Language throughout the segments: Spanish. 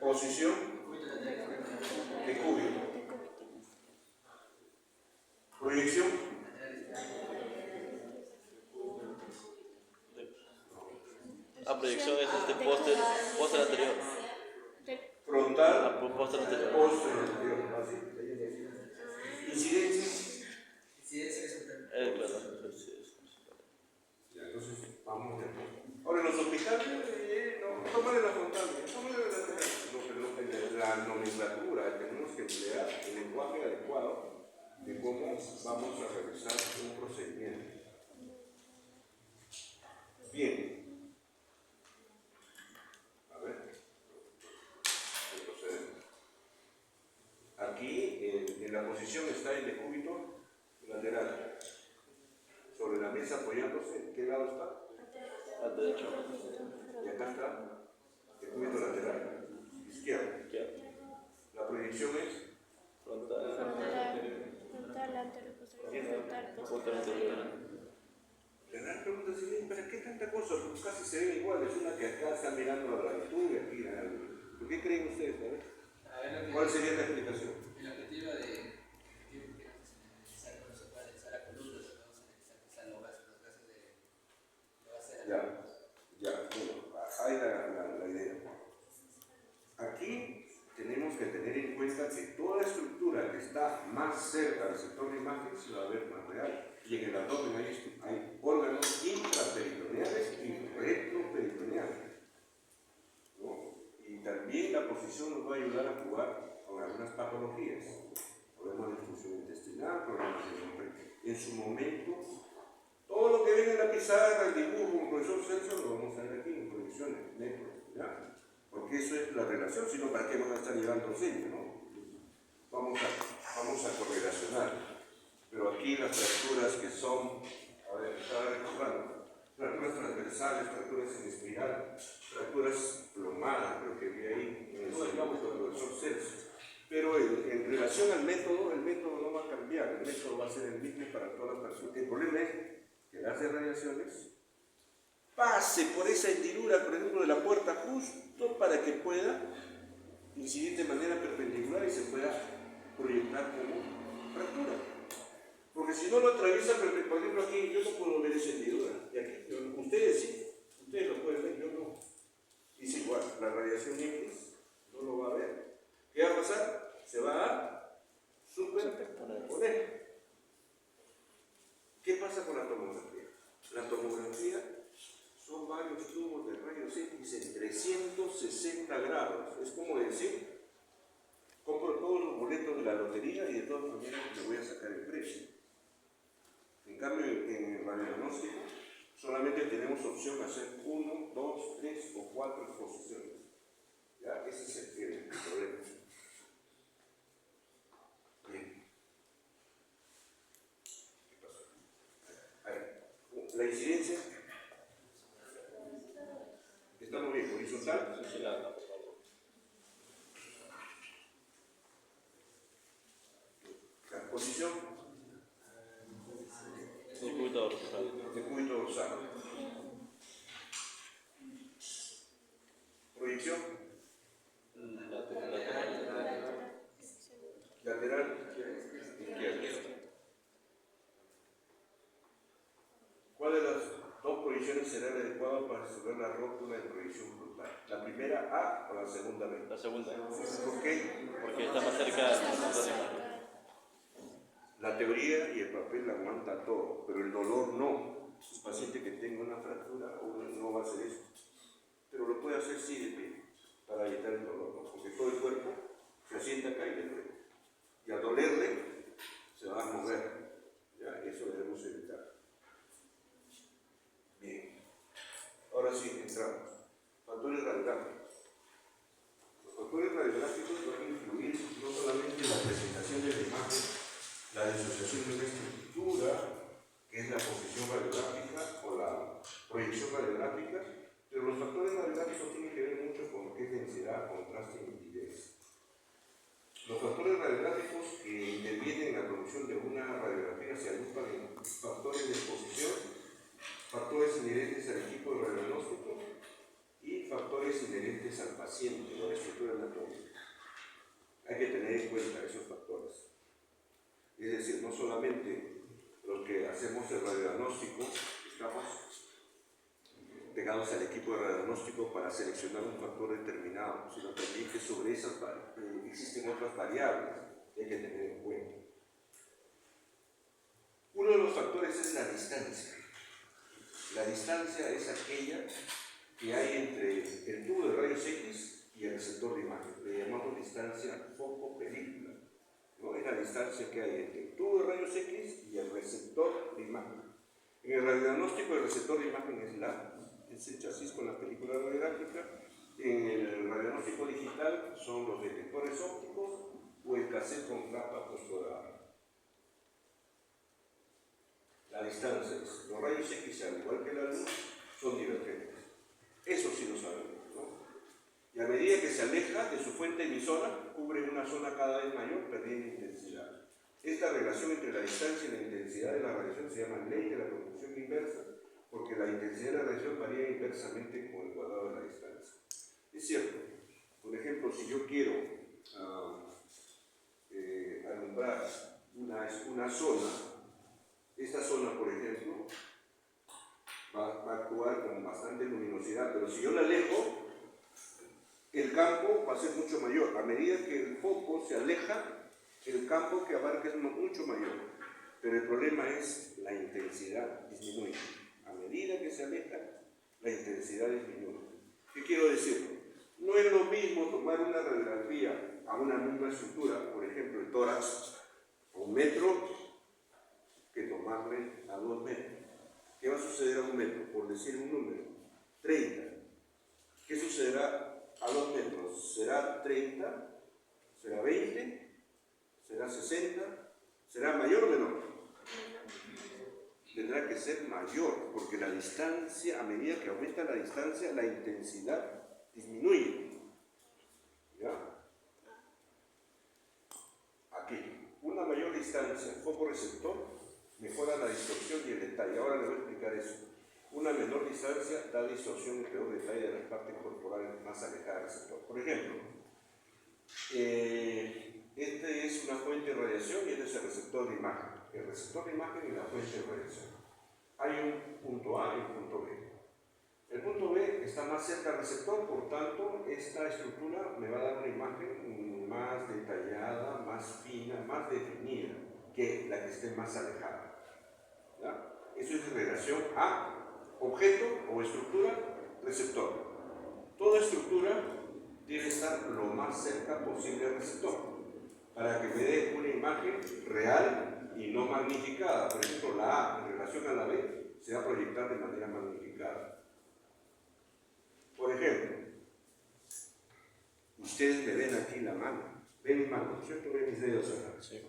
Posición de cúbito. Proyección. Proyección es póster anterior. Frontal. Póster anterior. Póster anterior. Incidencia. Claro. Ya, entonces vamos de acuerdo. Ahora en los hospitales, no, tómale la frontal, tómale la lateral. No, la nomenclatura, tenemos que emplear el lenguaje adecuado de cómo vamos a realizar un procedimiento. Bien. A ver. Procedemos. Aquí en la posición está el decúbito lateral. Sobre la mesa apoyándose, ¿en qué lado está? Al derecho. Y acá está el decúbito lateral. Izquierdo. La proyección es Frontal. Frontal, anterior, Póster anterior. Le dan preguntas y ¿para qué tanta cosa? Porque casi se ven iguales. Una que acá está mirando la gratitud y aquí. ¿Por qué creen ustedes? ¿Cuál sería la explicación? El objetivo de que no se puede analizar la columna, no se analizar los gases de base de la Ya, bueno, ahí la idea. Aquí tenemos que tener en cuenta que toda estructura que está más cerca del sector de imagen se va a ver más real. Y en el abdomen hay órganos intraperitoneales y retroperitoneales, ¿no? Y también la posición nos va a ayudar a jugar con algunas patologías. Problemas de función intestinal, problemas de nombre. En su momento, todo lo que ven en la pizarra, el dibujo, con el profesor Celso, lo vamos a ver aquí en proyecciones, neto, ¿ya? Porque eso es la relación, sino para qué van a estar llevando sello, ¿no? Vamos a correlacionar. Pero aquí las fracturas que son, a ver, estaba recordando, fracturas transversales, fracturas en espiral, fracturas plomadas, creo que vi ahí, en el profesor Celso. Pero en relación al método, el método no va a cambiar, el método va a ser el mismo para todas las personas. El problema es que las radiaciones pase por esa hendidura, por ejemplo, de la puerta justo para que pueda incidir de manera perpendicular y se pueda proyectar como fractura. Porque si no lo atraviesa, por ejemplo, aquí yo no puedo ver esa hendidura. Y aquí, ustedes sí, ustedes lo pueden ver, yo no. Es igual, la radiación X no lo va a ver. ¿Qué va a pasar? Se va a superponer. ¿Qué pasa con la tomografía? La tomografía son varios tubos de rayos X en 360 grados. Es como decir, compro todos los boletos de la lotería y de todas maneras le voy a sacar el precio. En cambio, en el radiodiagnóstico solamente tenemos opción a hacer 1, 2, 3 o 4 exposiciones. ¿Ya? Ese es el problema. Bien. ¿Qué pasó? A ver, la incidencia. Estamos bien, horizontal. La posición. Decúbito dorsal. Proyección. Lateral izquierda. ¿Cuál de las dos proyecciones será la adecuada para resolver la rótula de proyección frontal? ¿La primera A o la segunda B? La segunda. ¿Por qué? Porque está más cerca del sector de imagen. La teoría y el papel aguanta todo, pero el dolor no. Un paciente que tenga una fractura no va a hacer eso. Pero lo puede hacer sí de pie, para evitar el dolor, ¿no? Porque todo el cuerpo se asienta acá y le duele. Y al dolerle, se va a mover. ¿Ya? Eso debemos evitar. Bien. Ahora sí, entramos. Factores radiográficos. Los factores radiográficos van a influir no solamente en la presentación de la imagen, la disociación de una estructura, que es la posición radiográfica o la proyección radiográfica, pero los factores radiográficos tienen que ver mucho con lo que es densidad, contraste y nitidez. Los factores radiográficos que intervienen en la producción de una radiografía se agrupan en factores de exposición, factores inherentes al equipo de radiodiagnóstico y factores inherentes al paciente o a la estructura anatómica. Hay que tener en cuenta esos factores. Es decir, no solamente los que hacemos el radiodiagnóstico estamos pegados al equipo de radiodiagnóstico para seleccionar un factor determinado, sino también que sobre esas existen otras variables que hay que tener en cuenta. Uno de los factores es la distancia. La distancia es aquella que hay entre el tubo de rayos X y el receptor de imagen. Le llamamos distancia foco-película. ¿No? Es la distancia que hay entre el tubo de rayos X y el receptor de imagen. En el radiodiagnóstico el receptor de imagen es el chasis con la película radiográfica. En el radiodiagnóstico digital son los detectores ópticos o el cassette con capa postdorada. La distancia es, los rayos X, al igual que la luz, son divergentes. Eso sí lo sabemos, ¿no? Y a medida que se aleja de su fuente emisora, cubre una zona cada vez mayor, perdiendo intensidad. Esta relación entre la distancia y la intensidad de la radiación se llama ley de la propulsión inversa, porque la intensidad de la radiación varía inversamente con el cuadrado de la distancia. Es cierto, por ejemplo, si yo quiero alumbrar una zona, esta zona, por ejemplo, va a actuar con bastante luminosidad, pero si yo la alejo, el campo va a ser mucho mayor. A medida que el foco se aleja, el campo que abarca es mucho mayor. Pero el problema es la intensidad disminuye. A medida que se aleja, la intensidad disminuye. ¿Qué quiero decir? No es lo mismo tomar una radiografía a una misma estructura, por ejemplo, el tórax, a 1 metro, que tomarle a 2 metros. ¿Qué va a suceder a 1 metro? Por decir un número, 30. ¿Qué sucederá a 2 metros? ¿Será 30? ¿Será 20? ¿Será 60? ¿Será mayor o menor? Tendrá que ser mayor, porque la distancia, a medida que aumenta la distancia, la intensidad disminuye. ¿Ya? Aquí, una mayor distancia, foco receptor, mejora la distorsión y el detalle. Ahora le voy a explicar eso. Una menor distancia da distorsión y peor detalle de las partes corporales más alejadas del receptor. Por ejemplo, este es una fuente de radiación y este es el receptor de imagen. El receptor de imagen y la fuente de radiación. Hay un punto A y un punto B. El punto B está más cerca del receptor, por tanto, esta estructura me va a dar una imagen más detallada, más fina, más definida que la que esté más alejada. ¿Ya? Eso es en relación a objeto o estructura, receptor. Toda estructura debe estar lo más cerca posible al receptor para que me dé una imagen real y no magnificada. Por ejemplo, la A en relación a la B se va a proyectar de manera magnificada. Por ejemplo, ustedes me ven aquí la mano, ven mi mano, ¿cierto? Ven mis dedos acá. Sí.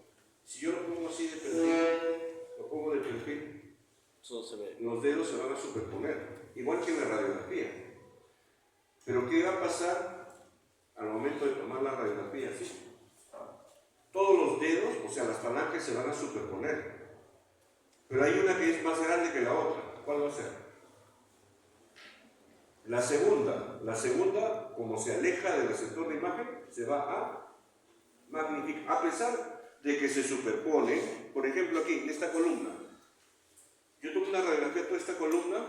Si yo lo pongo así de perfil, lo pongo de perfil, Todo se ve. los dedos se van a superponer, igual que en la radiografía. Pero ¿qué va a pasar al momento de tomar la radiografía? ¿Sí? Todos los dedos, o sea, las falanges se van a superponer. Pero hay una que es más grande que la otra. ¿Cuál va a ser? La segunda, como se aleja del receptor de imagen, se va a magnificar. A pesar de que se superpone, por ejemplo aquí, en esta columna. Yo tomo una radiografía de toda esta columna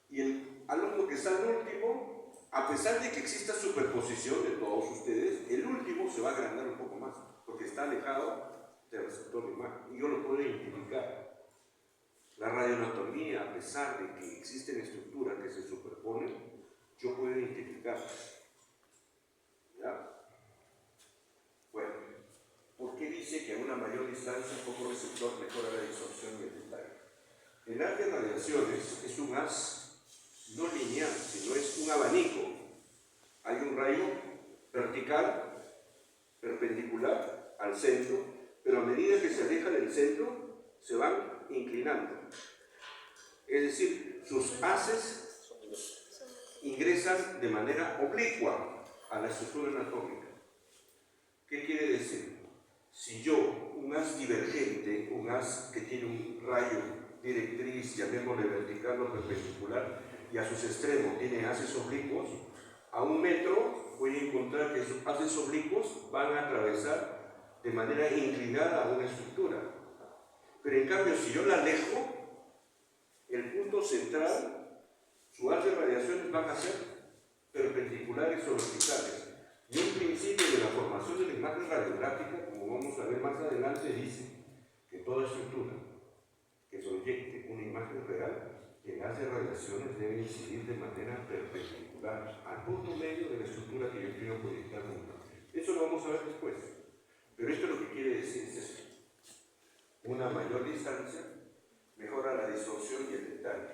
y el alumno que está al último, a pesar de que exista superposición de todos ustedes, el último se va a agrandar un poco más, porque está alejado del receptor de imagen y yo lo puedo identificar. La radioanatomía, a pesar de que existen estructuras que se superponen, yo puedo identificarlas. ¿Ya? Bueno, ¿por qué dice que a una mayor distancia el foco receptor mejora la distorsión y el detalle? El haz de radiaciones es un haz no lineal, sino es un abanico. Hay un rayo vertical, perpendicular al centro, pero a medida que se aleja del centro, se van inclinando. Es decir, sus haces ingresan de manera oblicua a la estructura anatómica. ¿Qué quiere decir? Si yo, un haz divergente, un haz que tiene un rayo directriz, llamémosle vertical o perpendicular, y a sus extremos tiene haces oblicuos, a 1 metro voy a encontrar que esos haces oblicuos van a atravesar de manera inclinada a una estructura. Pero en cambio, si yo la alejo, el punto central, su haz de radiaciones van a ser perpendiculares o verticales. Y un principio de la formación de la imagen radiográfica, como vamos a ver más adelante, dice que toda estructura que proyecte una imagen real, el haz de radiaciones debe incidir de manera perpendicular al punto medio de la estructura que yo quiero proyectar. Eso lo vamos a ver después. Pero esto lo que quiere decir es esto. Una mayor distancia mejora la distorsión y el detalle.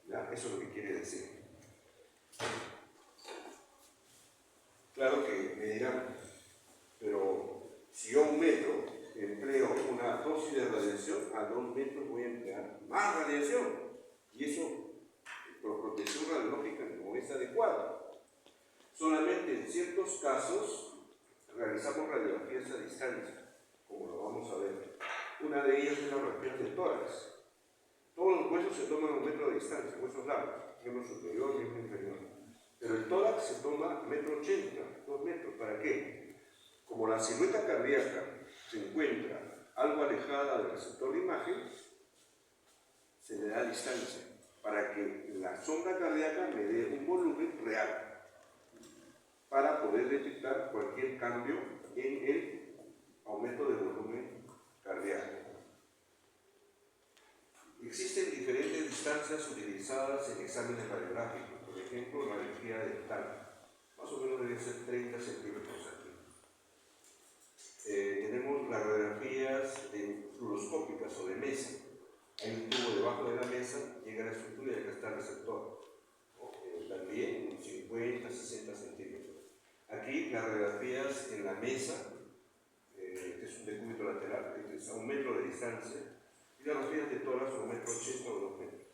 ¿Ya? Eso es lo que quiere decir. Claro que me dirán, pero si yo a 1 metro empleo una dosis de radiación, a 2 metros voy a emplear más radiación. Y eso, por protección radiológica, no es adecuado. Solamente en ciertos casos realizamos radiografías a distancia, como lo vamos a ver. Una de ellas es la radiografía del tórax. Todos los huesos se toman a 1 metro de distancia, huesos largos, miembro superior, miembro inferior. Pero el tórax se toma 1,80 m, 2 metros. ¿Para qué? Como la silueta cardíaca se encuentra algo alejada del receptor de imagen, se le da distancia para que la sonda cardíaca me dé un volumen real para poder detectar cualquier cambio en el aumento del volumen cardíaco. Existen diferentes distancias utilizadas en exámenes radiográficos. Por ejemplo, la radiografía dental, más o menos debe ser 30 centímetros aquí. Tenemos las radiografías fluoroscópicas o de mesa. Hay un tubo debajo de la mesa, llega la estructura y acá está el receptor. También 50, 60 centímetros. Aquí las radiografías en la mesa, este es un decúbito lateral, este es a 1 metro de distancia, y las radiografías de tórax a 1,80 m o 2 metros.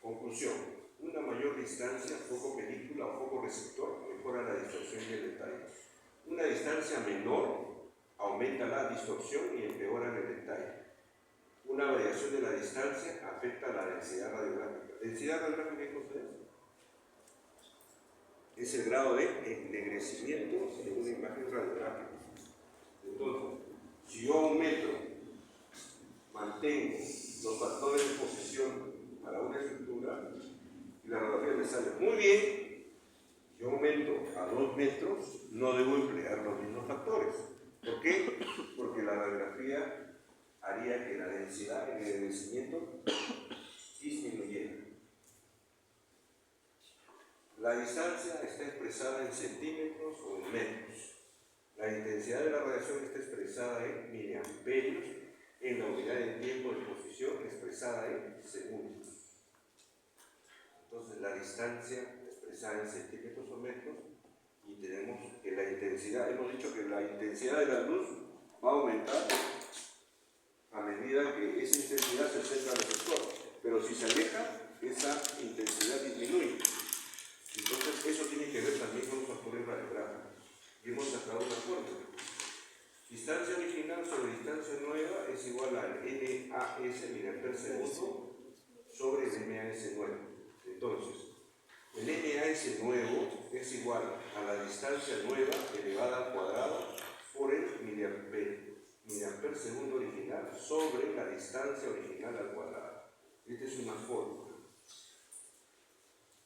Conclusión: una mayor distancia, foco película o foco receptor, mejora la distorsión y el detalle. Una distancia menor aumenta la distorsión y empeora el detalle. Una variación de la distancia afecta la densidad radiográfica. ¿Densidad radiográfica qué cosa es? Es el grado de ennegrecimiento de una imagen radiográfica. Entonces, si yo a 1 metro mantengo los factores de posición para una estructura y la radiografía me sale muy bien, yo aumento a 2 metros, no debo emplear los mismos factores. ¿Por qué? Porque la radiografía haría que la densidad en el envejecimiento disminuyera. La distancia está expresada en centímetros o en metros. La intensidad de la radiación está expresada en miliamperios, en la unidad de tiempo de exposición expresada en segundos. Entonces la distancia expresada en centímetros o metros, y tenemos que la intensidad, hemos dicho que la intensidad de la luz va a aumentar a medida que esa intensidad se acerca al receptor, pero si se aleja, esa intensidad disminuye. Entonces eso tiene que ver también con los factores radiográficos. Y hemos sacado una fórmula. Distancia original sobre distancia nueva es igual al NAS miliamperes segundo sobre el NAS nuevo. Entonces, el NAS nuevo es igual a la distancia nueva elevada al cuadrado por el miliamper segundo original sobre la distancia original al cuadrado. Esta es una fórmula.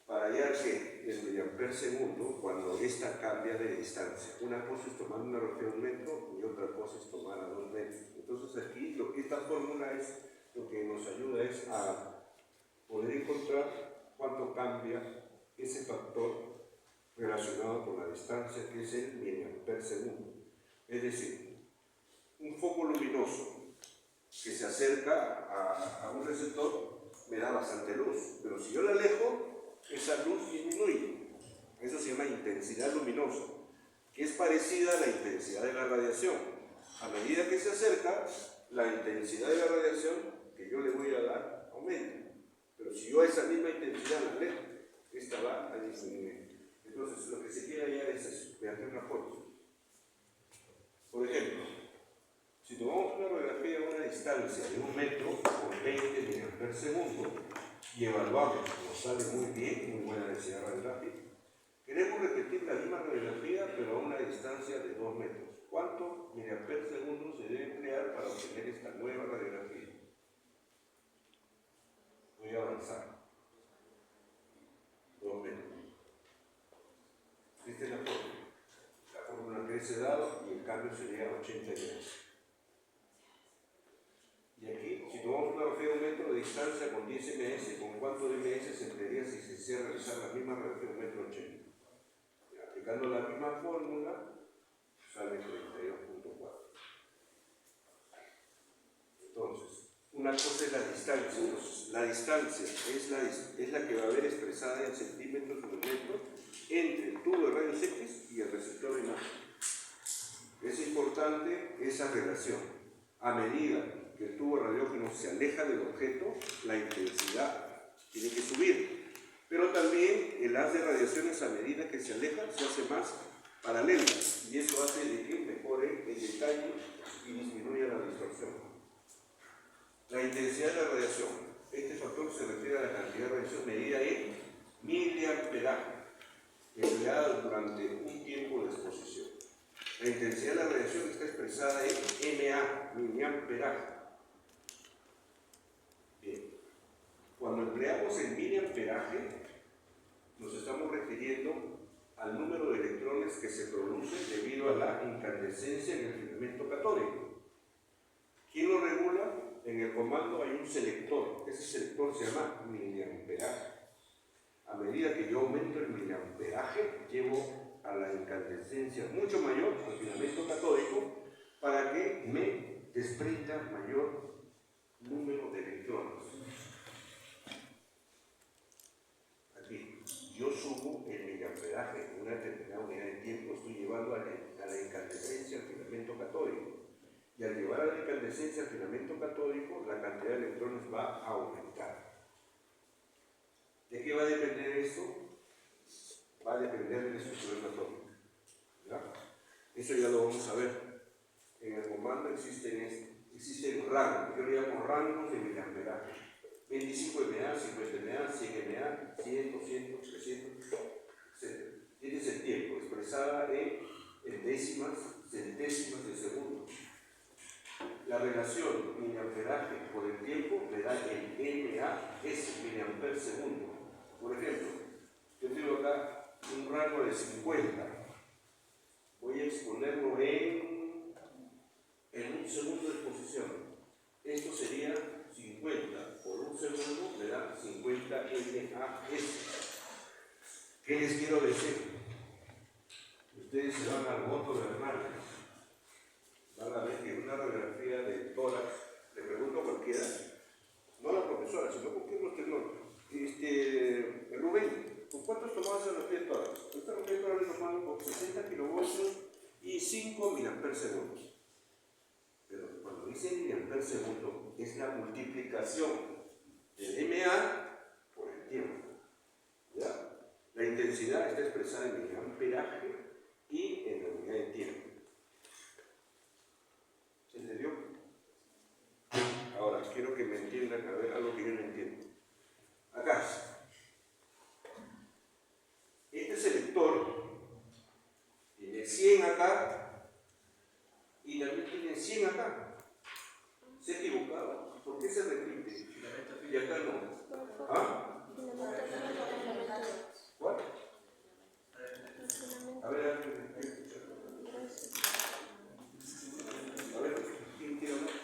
Para hallar que el miliamper segundo, cuando ésta cambia de distancia, una cosa es tomar una radiografía a 1 metro y otra cosa es tomar a 2 metros. Entonces aquí lo que esta fórmula es, lo que nos ayuda es a poder encontrar cuánto cambia ese factor relacionado con la distancia, que es el miliamper segundo. Es decir, un foco luminoso que se acerca a un receptor me da bastante luz, pero si yo la alejo, esa luz disminuye. Eso se llama intensidad luminosa, que es parecida a la intensidad de la radiación. A medida que se acerca, la intensidad de la radiación que yo le voy a dar aumenta. Pero si yo a esa misma intensidad la alejo, esta va a disminuir. Entonces, lo que se quiere hallar es eso, vean una foto. Por ejemplo, Si tomamos una radiografía a una distancia de 1 metro por 20 mA/segundo y evaluamos, nos sale muy bien, muy buena densidad radiográfica, queremos repetir la misma radiografía pero a una distancia de 2 metros. ¿Cuánto mA/segundo se debe emplear para obtener esta nueva radiografía? Voy a avanzar. 2 metros. Esta es la fórmula. La fórmula que se ha dado y el cambio sería 80 grados. Y aquí, si tomamos una radiografía de 1 metro de distancia con 10 ms, ¿con cuánto de ms se emplearía si se hiciera realizar la misma radiografía de 1 metro 80? Aplicando la misma fórmula, sale 32.4. Entonces, una cosa es la distancia. Entonces, la distancia es la que va a haber expresada en centímetros o metros entre el tubo de rayos X y el receptor de imagen. Es importante esa relación. A medida que el tubo radiógeno se aleja del objeto, la intensidad tiene que subir. Pero también el haz de radiaciones a medida que se aleja se hace más paralela y eso hace de que mejore el detalle y disminuya la distorsión. La intensidad de la radiación. Este factor se refiere a la cantidad de radiación medida en miliamperaje, empleada durante un tiempo de exposición. La intensidad de la radiación está expresada en MA, miliamperaje. Bien. Cuando empleamos el miliamperaje, nos estamos refiriendo al número de electrones que se producen debido a la incandescencia en el filamento catódico. ¿Quién lo regula? En el comando hay un selector. Ese selector se llama miliamperaje. A medida que yo aumento el miliamperaje, llevo a la incandescencia mucho mayor al filamento catódico para que me desprenda mayor número de electrones. Aquí, yo subo el miliamperaje en una determinada unidad de tiempo, estoy llevando a la incandescencia al filamento catódico. Y al llevar a la incandescencia al filamento catódico, la cantidad de electrones va a aumentar. ¿De qué va a depender esto? Va a depender de la estructura atómica. ¿Verdad? Eso ya lo vamos a ver. En el comando existen rangos, yo le llamo rangos de miliamperaje. 25 mA, 50 mA, 100 mA, 100, 200, 300, etc. Tienes el tiempo, expresada en décimas, centésimas de segundo. La relación miliamperaje por el tiempo me da el MAS, miliamper/segundo. Por ejemplo, yo tengo acá un rango de 50. Voy a exponerlo en un segundo de exposición. Esto sería 50 por un segundo, me da 50 MAS. ¿Qué les quiero decir? Ustedes se van al voto de Hernández. Van a ver que una radiografía de tórax, le pregunto a cualquiera, no a la profesora, sino cualquier tecnólogo. Rubén, ¿con cuántos tomabas la radiografía de tórax? Esta radiografía de tórax es tomada con 60 kilovoltios y 5 miliamper/segundo. Pero cuando dice miliamper/segundo, es la multiplicación del MA por el tiempo. ¿Ya? La intensidad está expresada en miliamperaje y en la unidad de tiempo. ¿Se entendió? Ahora, quiero que me entiendan, a ver, algo que yo no entiendo. Acá. Este selector tiene 100 acá y también tiene 100 acá. ¿Se ha equivocado? ¿Por qué se repite? Y acá no. ¿Ah? ¿Cuál? A ver, ¿quién quiere hablar?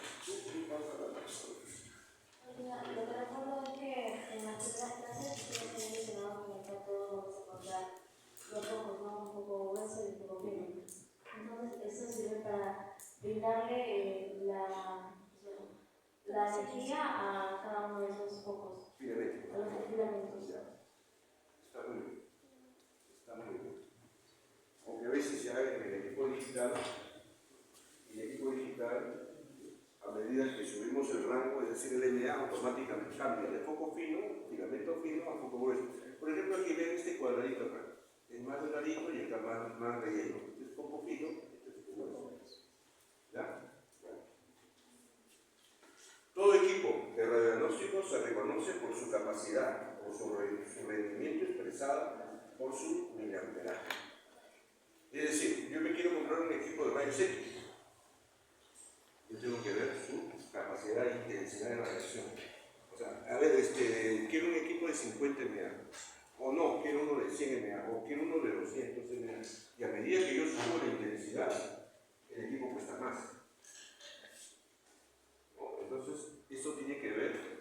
Lo que recuerdo es que en las primeras clases creo que mencionaba que está todo secundar los ojos, ¿no? Un poco grueso y un poco fino. Entonces, eso sirve para brindarle la energía a cada uno de esos focos, a los filamentos. Está muy bien. Está muy bien. Aunque a veces ya en el equipo digital, a medida que subimos el rango, es decir, el MA, automáticamente cambia de foco fino, filamento fino, a foco grueso. Por ejemplo, aquí ven este cuadradito acá. Es más delgadito y acá más relleno. Este es foco fino, este es foco grueso. ¿Ya? Bueno. capacidad o su rendimiento expresado por su miliamperaje. Es decir, yo me quiero comprar un equipo de rayos X. Yo tengo que ver su capacidad e intensidad de radiación. O sea, a ver, quiero un equipo de 50 mA, o no, quiero uno de 100 mA, o quiero uno de 200 mA. Y a medida que yo subo la intensidad, el equipo cuesta más. ¿No? Entonces, eso tiene que ver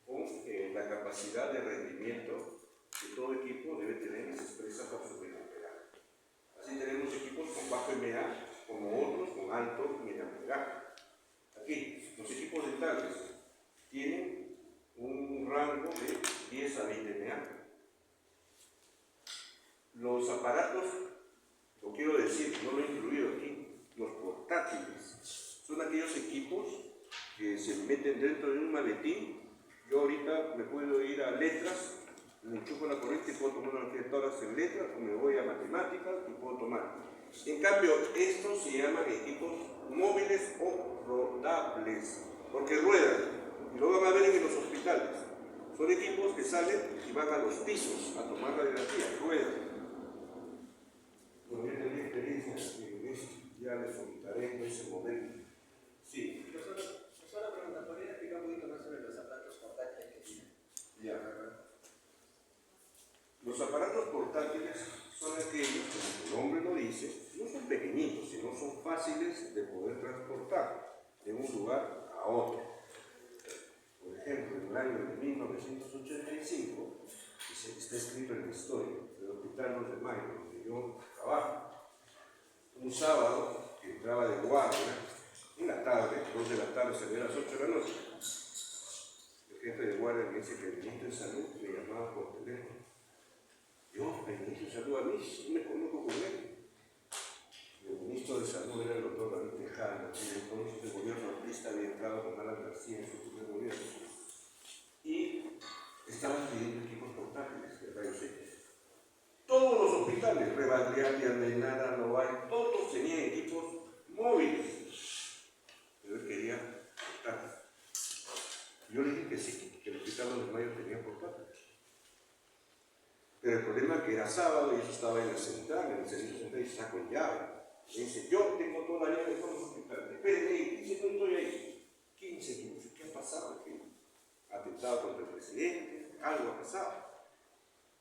con la capacidad de rendimiento que todo equipo debe tener y se expresa por su miliamperaje. Así tenemos equipos con bajo mA, como otros con alto miliamperaje. Aquí, los equipos dentales tienen un rango de 10 a 20 mA. Los aparatos, lo quiero decir, no lo he incluido aquí, los portátiles, son aquellos equipos que se meten dentro de un maletín. Yo ahorita me puedo ir a letras, me enchufo la corriente y puedo tomar unas 7 horas en letras, o me voy a matemáticas y puedo tomar. En cambio, estos se llaman equipos móviles o rodables, porque ruedan. Y lo van a ver en los hospitales. Son equipos que salen y van a los pisos a tomar radiografía, ruedan. Bueno, yo tenía experiencia en esto, ya les comentaré en ese momento. Sí. Solo pregunta, ¿podría explicar un poquito más sobre los aparatos portátiles que tienen? Ya. Los aparatos portátiles son aquellos, como su nombre lo dice, no son pequeñitos, sino son fáciles de poder transportar de un lugar a otro. Por ejemplo, en el año de 1985, está escrito en la historia del Hospital Los de Mayo, donde yo trabajo, un sábado que entraba de guardia, en la tarde, 2 de la tarde, salía a las 8 de la noche. El jefe de guardia me dice que el ministro de Salud me llamaba por teléfono. Yo, el ministro de Salud, a mí no me conozco con él. El ministro de Salud era el doctor David Tejada, y entonces el gobierno artista había entrado con Alan García en su primer gobierno. Y estaban pidiendo equipos portátiles de rayos X. Todos los hospitales, Revadriati, Almenara, Noval, todos tenían equipos móviles. Pero él quería portátiles. Yo le dije que sí, que el Hospital Los de Mayo tenía portátiles. Pero el problema es que era sábado y eso estaba en la central, en el servicio central, y está con llave. Me dice, yo tengo toda la llave de todos los hospitales. Espérenme, 15 minutos estoy ahí. 15 minutos, ¿qué ha pasado aquí? Atentado contra el presidente, algo ha pasado.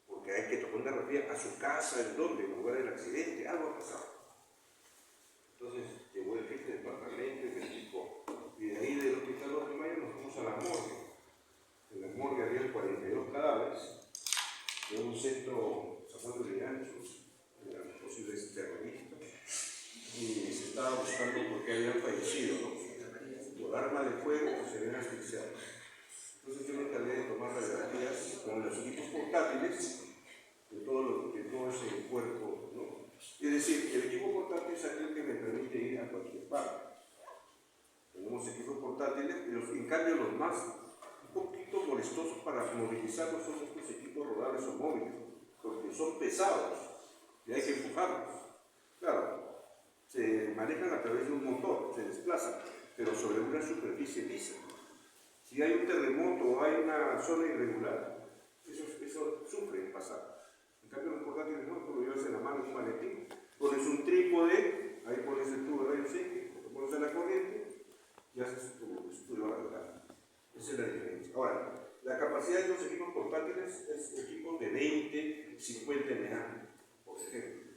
Porque hay que tomar una referencia a su casa, en donde, en lugar del accidente, algo ha pasado. Entonces llegó el jefe de departamento y me explicó. Y de ahí del Hospital Los de Mayo nos fuimos a la morgue. En la morgue había 42 cadáveres. De un centro Zapata de Anchos, eran posibles terroristas, y se estaba buscando por qué habían fallecido, ¿no? Por arma de fuego o se habían asfixiado. Entonces yo me encargué de tomar radiografías con los equipos portátiles de todo ese cuerpo, ¿no? Es decir, el equipo portátil es aquel que me permite ir a cualquier parte. Tenemos equipos portátiles, pero en cambio los más un poquito molestosos para movilizarlos son estos equipos rodables o móviles, porque son pesados y hay que empujarlos. Claro, se manejan a través de un motor, se desplazan, pero sobre una superficie lisa. Si hay un terremoto o hay una zona irregular, eso sufre el pasar. En cambio, los portátiles no, tú lo llevas en la mano en un maletín, pones un trípode, ahí pones el tubo de rayos X, lo pones a la corriente y haces tu estudio radiográfico. Esa es la diferencia. Ahora, la capacidad de los equipos portátiles es equipos de 20, 50 mA, por ejemplo.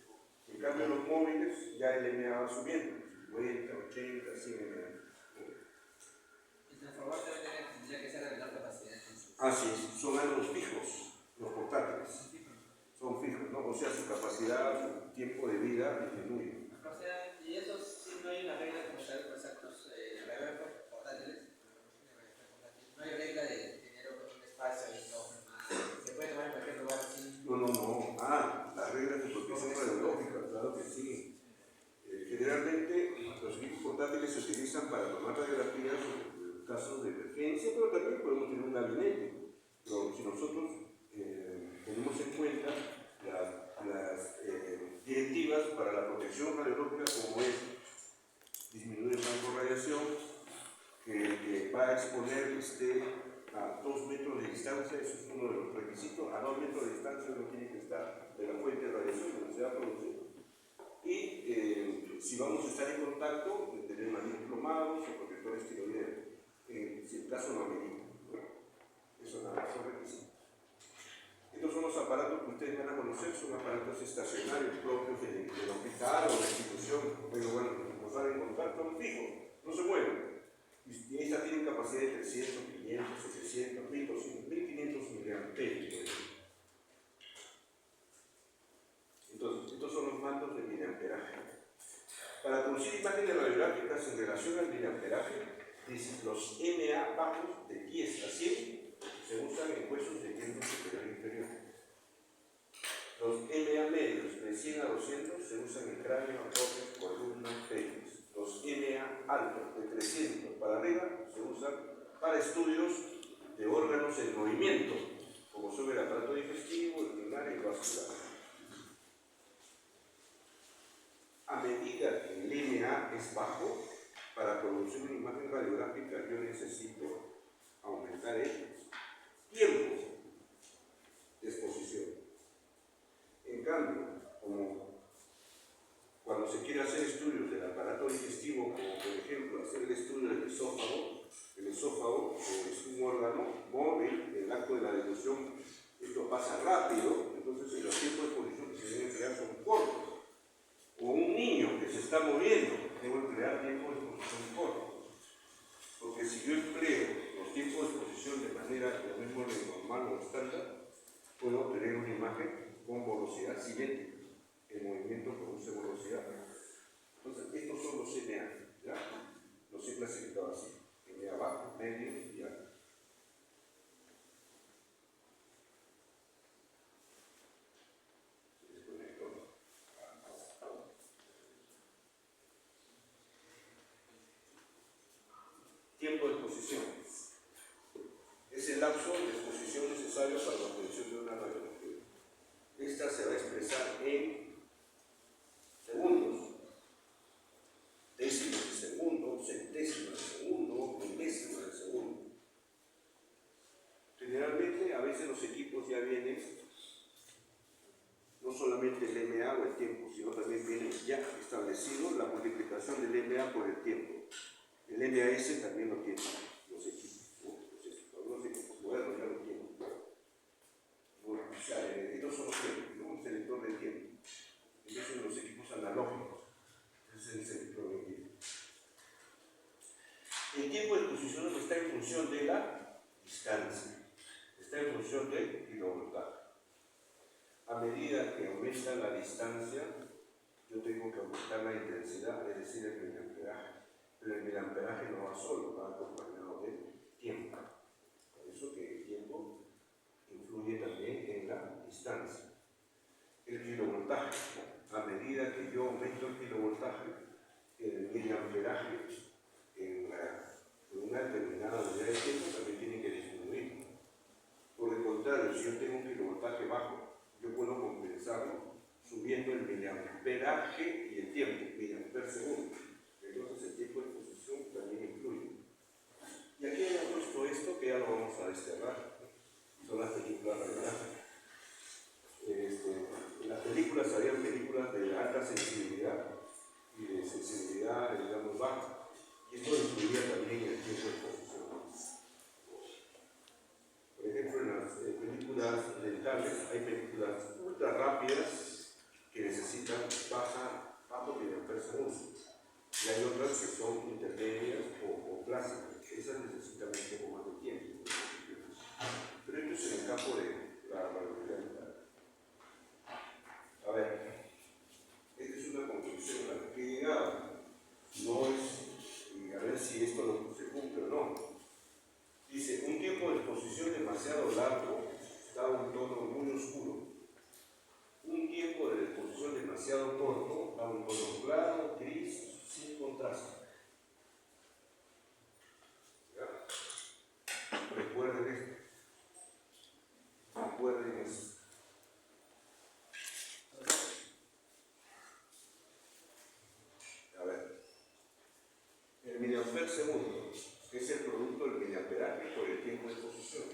En cambio, los móviles ya el mA va subiendo, 50, 80, 100 mA. El transformador tendría que ser de menor capacidad. Así es, son algo fijos, los portátiles. Son fijos, ¿no? O sea, su capacidad, su tiempo de vida disminuye. O sea, y eso sí no hay una regla como tal con exactos radiógrafos portátiles. No hay regla de tener un espacio ahí, no, se puede tomar en cualquier lugar así. No. Las reglas de protección radiológica, claro que sí. Generalmente los equipos portátiles se utilizan para tomar radiografías en casos de emergencia, pero también podemos tener un gabinete. Pero si nosotros tenemos en cuenta las directivas para la protección radiológica, como es disminuir el rango de radiación, que va a exponer a 2 metros de distancia, eso es uno de los requisitos. A 2 metros de distancia uno tiene que estar de la fuente de radiación donde se va a producir. Y si vamos a estar en contacto, tener manillos plomados o protectores tiroideos, si el caso no amerita. Eso nada más son requisitos. Estos son los aparatos que ustedes van a conocer, son aparatos estacionarios propios del hospital o de la institución, pero bueno, nos van en contacto fijos, no se mueven. Y estas tienen capacidad de 300, 500, 700, 1200, 1500 miliamperios. Entonces, estos son los mandos de miliamperaje. Para producir imágenes radiográficas en relación al miliamperaje, los MA bajos de 10 a 100 se usan en huesos de miembro superior e inferior. Los MA medios de 100 a 200 se usan en cráneo, abdomen, columna, pelvis. Los MA altos de 300 para arriba se usan para estudios de órganos en movimiento, como son el aparato digestivo, el renal y el vascular. A medida que el MA es bajo, para producir una imagen radiográfica yo necesito aumentar el tiempo de exposición. En cambio, como cuando se quiere hacer estudios del aparato digestivo, como por ejemplo hacer el estudio del esófago, el esófago es un órgano móvil, el acto de la deglución, esto pasa rápido, entonces los tiempos de exposición que se deben emplear son cortos. O un niño que se está moviendo, debo emplear tiempos de exposición cortos. Porque si yo empleo los tiempos de exposición de manera, llamémosle normal o estándar, puedo obtener una imagen con velocidad cinética. El movimiento produce velocidad. Entonces, estos son los MA, ¿ya? Los he clasificado así: MA bajo, medio y alto. Tiempo de exposición. Es el lapso de exposición necesario para la obtención de una radiografía. Esta se va a expresar en segundos, décimas de segundo, centésimas de segundo, milésimas de segundo. Generalmente, a veces los equipos ya vienen no solamente el MA o el tiempo, sino también viene ya establecido la multiplicación del MA por el tiempo. El MAS también lo tiene los equipos, algunos equipos modernos ya lo tienen. Estos son los tiempos, ¿no? Un selector de tiempo. Estos son los equipos analógicos. Ese es el selector de tiempo. El tiempo de exposición está en función de la distancia, está en función del kilovoltaje. A medida que aumenta la distancia, yo tengo que aumentar la intensidad, es decir, el miliamperaje. Pero el miliamperaje no va solo, va acompañado del tiempo. Por eso que el tiempo influye también en la distancia. El kilovoltaje, a medida que yo aumento el kilovoltaje, el miliamperaje en una determinada unidad de tiempo también tiene que disminuir. Por el contrario, si yo tengo un kilovoltaje bajo, yo puedo compensarlo subiendo el miliamperaje y el tiempo, miliamper segundo. Entonces el tiempo de exposición también influye. Y aquí hemos puesto esto que ya lo vamos a desterrar. Son las películas radiográficas. En las películas había películas de alta sensibilidad y de sensibilidad, digamos, baja. Y esto influía también en el tiempo de exposición. Por ejemplo, en las películas dentales hay películas ultra rápidas que necesitan bajo miliamper segundo. Y hay otras que son intermedias o clásicas. Esas necesitan un poco más de tiempo. Pero esto es en el campo de la radiografía. A ver, esta es una conclusión a la que he llegado. No es, a ver si esto se cumple o no. Dice, un tiempo de exposición demasiado largo da un tono muy oscuro. Un tiempo de exposición demasiado corto da un tono claro, gris, sin contraste. ¿Ya? Recuerden esto. Recuerden eso. A ver. El miliamper segundo es el producto del miliamperaje por el tiempo de exposición.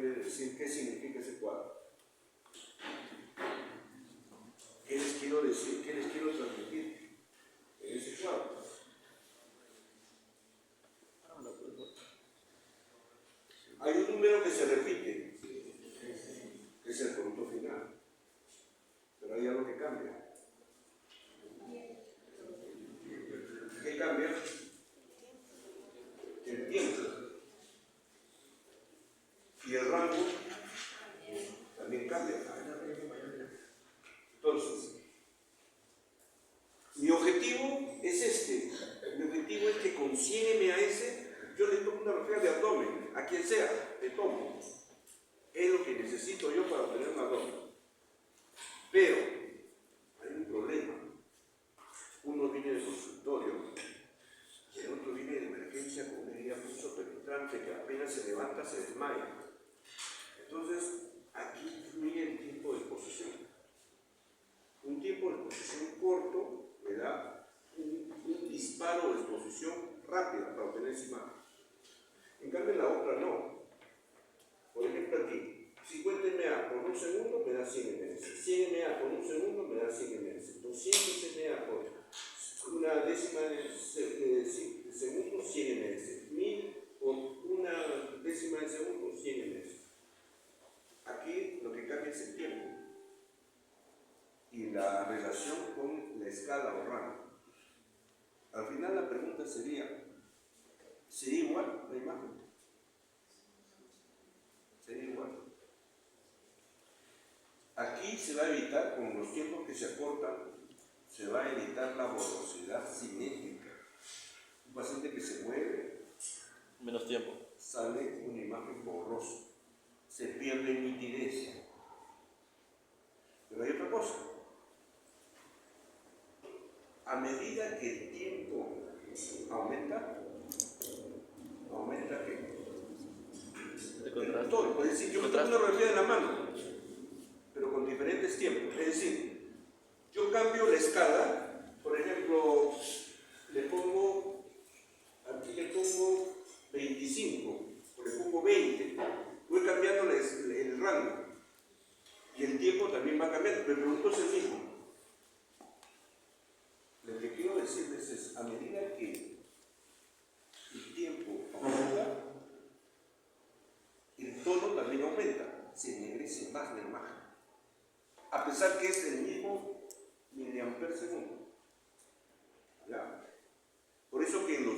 puede decir qué significa ese cuadro? ¿Qué les quiero decir? ¿Qué les quiero transmitir en ese cuadro? Hay un número que se repite, que es el producto final, pero hay algo que cambia. ¿Qué cambia? El tiempo. Y el rango también cambia. Entonces, mi objetivo es este. Mi objetivo es que con 100 MAS yo le tomo una radiografía de abdomen, a quien sea, le tomo. Es lo que necesito yo para obtener un abdomen. Pero hay un problema. Uno viene de consultorio, y el otro viene de emergencia con una herida pulso penetrante que apenas se levanta se desmaya. Entonces, aquí influye el tiempo de exposición. Un tiempo de exposición corto me da un disparo de exposición rápida para obtener esa imagen. En cambio, la otra no. Por ejemplo, aquí, 50 MA por un segundo me da 100 ms, 100 MA por un segundo me da 100 ms, 200 MA por una décima de segundo, 100 ms, 1000 por una décima de segundo, 100 ms. Aquí lo que cambia es el tiempo y la relación con la escala o rango. Al final la pregunta sería, ¿sería igual la imagen? ¿Sería igual? Aquí se va a evitar, con los tiempos que se acortan, se va a evitar la borrosidad cinética. Un paciente que se mueve, Menos tiempo. sale una imagen borrosa, se pierde nitidez. Pero hay otra cosa. A medida que el tiempo aumenta ¿qué? De contraste. Todo. Es decir, yo me tomo una radiografía de la mano, pero con diferentes tiempos. Es decir, yo cambio la escala, por ejemplo, aquí le pongo 25, o le pongo 20, voy cambiando el rango. Y el tiempo también va cambiando, pero el producto es el mismo. Lo que quiero decirles es, a medida que el tiempo aumenta, el tono también aumenta, se ennegrece más la imagen. A pesar que es el mismo miliamper segundo. ¿Ya? Por eso que en los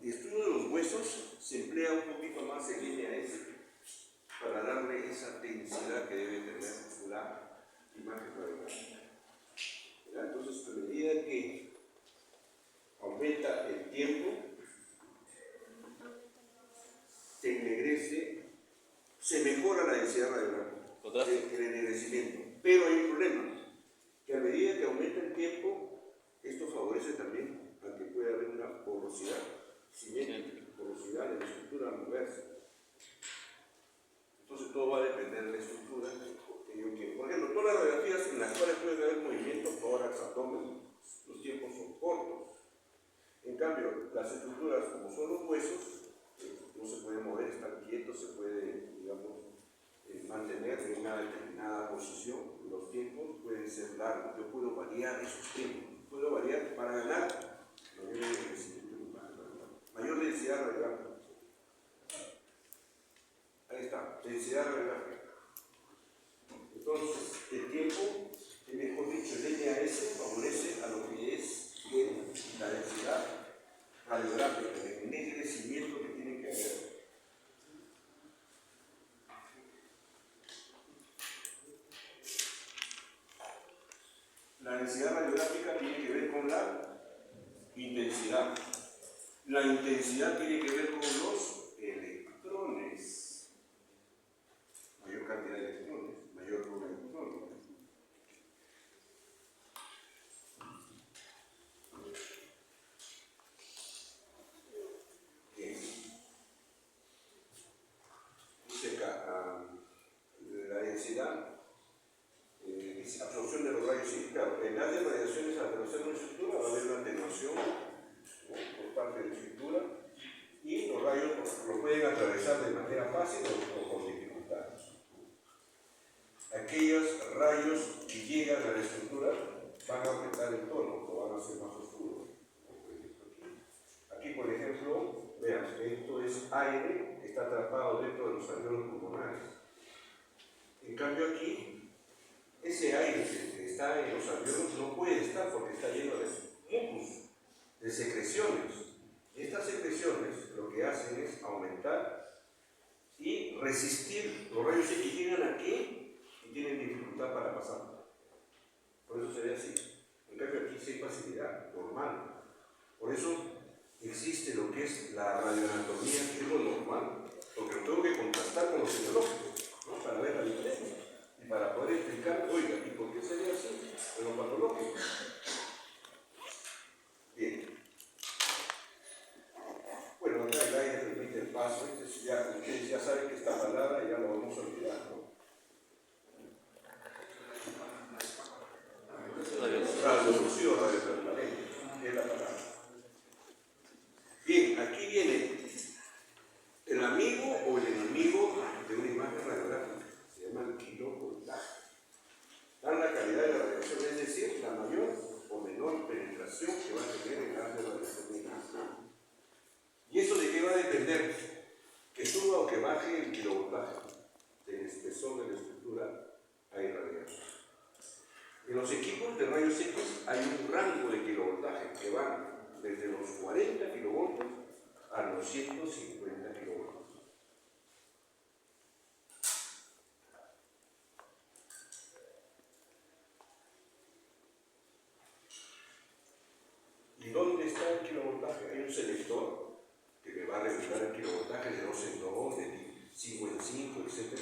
estudios de los huesos se emplea un poquito más el MAS para darle esa densidad que debe tener la imagen radiográfica. Entonces, a medida que aumenta el tiempo, se ennegrece, se mejora la densidad radiográfica, el ennegrecimiento. Pero hay un problema, que a medida que aumenta el tiempo, esto favorece también a que pueda haber una porosidad cinética, porosidad en la estructura moverse. Entonces todo va a depender de la estructura que yo quiero. Por ejemplo, todas las radiografías en las cuales puede haber movimiento, tórax, abdomen, los tiempos son cortos. En cambio, las estructuras como son los huesos, no se puede mover, están quietos, se puede, digamos, mantener en una determinada posición. Los tiempos pueden ser largos, yo puedo variar esos tiempos, puedo variar para ganar mayor densidad radiográfica. Ahí está, densidad radiográfica. Entonces, el tiempo, mejor dicho, el MAS favorece a lo que es la densidad radiográfica, el ennegrecimiento que tiene que haber. La densidad radiográfica tiene que ver con la intensidad. La intensidad tiene que ver con los electrones. Mayor cantidad de electrones, mayor número de electrones. Dice acá, la densidad es absorción de los rayos X. Claro, en las radiaciones al conocer una estructura va a haber una atenuación, ¿no?, por parte de la estructura, y los rayos lo pueden atravesar de manera fácil o con dificultad. aquellos rayos que llegan a la estructura van a aumentar el tono o van a ser más oscuros. Aquí, por ejemplo, vean, esto es aire que está atrapado dentro de los alveolos pulmonares. En cambio aquí, ese aire que está en los alveolos no puede estar porque está lleno de mucus, de secreciones. Y estas secreciones lo que hacen es aumentar y resistir los rayos X que llegan aquí y tienen dificultad para pasar. Por eso se ve así. En cambio aquí sí hay facilidad, normal. Por eso existe lo que es la radioanatomía, que es lo normal, porque lo tengo que contrastar con los fisiológicos, ¿no? Para ver la diferencia y para poder explicar, oiga, ¿y por qué sería así en lo patológico? Bien. Bueno, acá el aire permite el paso, ustedes ya saben que esta palabra ya lo vamos a olvidar, ¿no? Radiolúcido o radiotransparente, es la palabra. Bien, aquí viene el amigo o el enemigo de una imagen radiográfica, se llama el kilovoltaje. Dan la calidad de la radiación, es decir, la mayor o menor penetración que va a tener el gas de radiación de gas. ¿Y eso de qué va a depender? Que suba o que baje el kilovoltaje del espesor de la estructura a irradiar. En los equipos de rayos X hay un rango de kilovoltaje que van desde los 40 kilovoltios a los 150 kilovoltios. ¿Y dónde está el kilovoltaje? Hay un selector que me va a regular el kilovoltaje de 2 en 2, de 5 en 5, etc.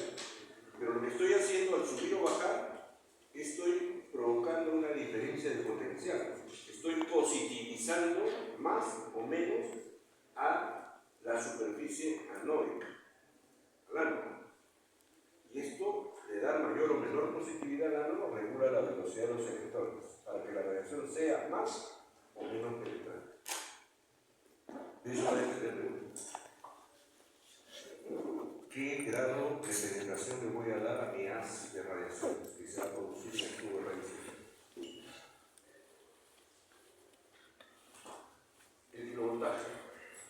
Pero lo que estoy haciendo al subir o bajar, estoy provocando una diferencia de potencial. Estoy positivizando más o menos a la superficie anódica, al ánodo. Y esto le da mayor o menor positividad al ánodo, regula la velocidad de los electrones, para que la radiación sea más o menos penetrante. Eso va a depender qué grado de penetración le voy a dar a mi haz de radiación que se va a producir en el tubo de radiación. El kilovoltaje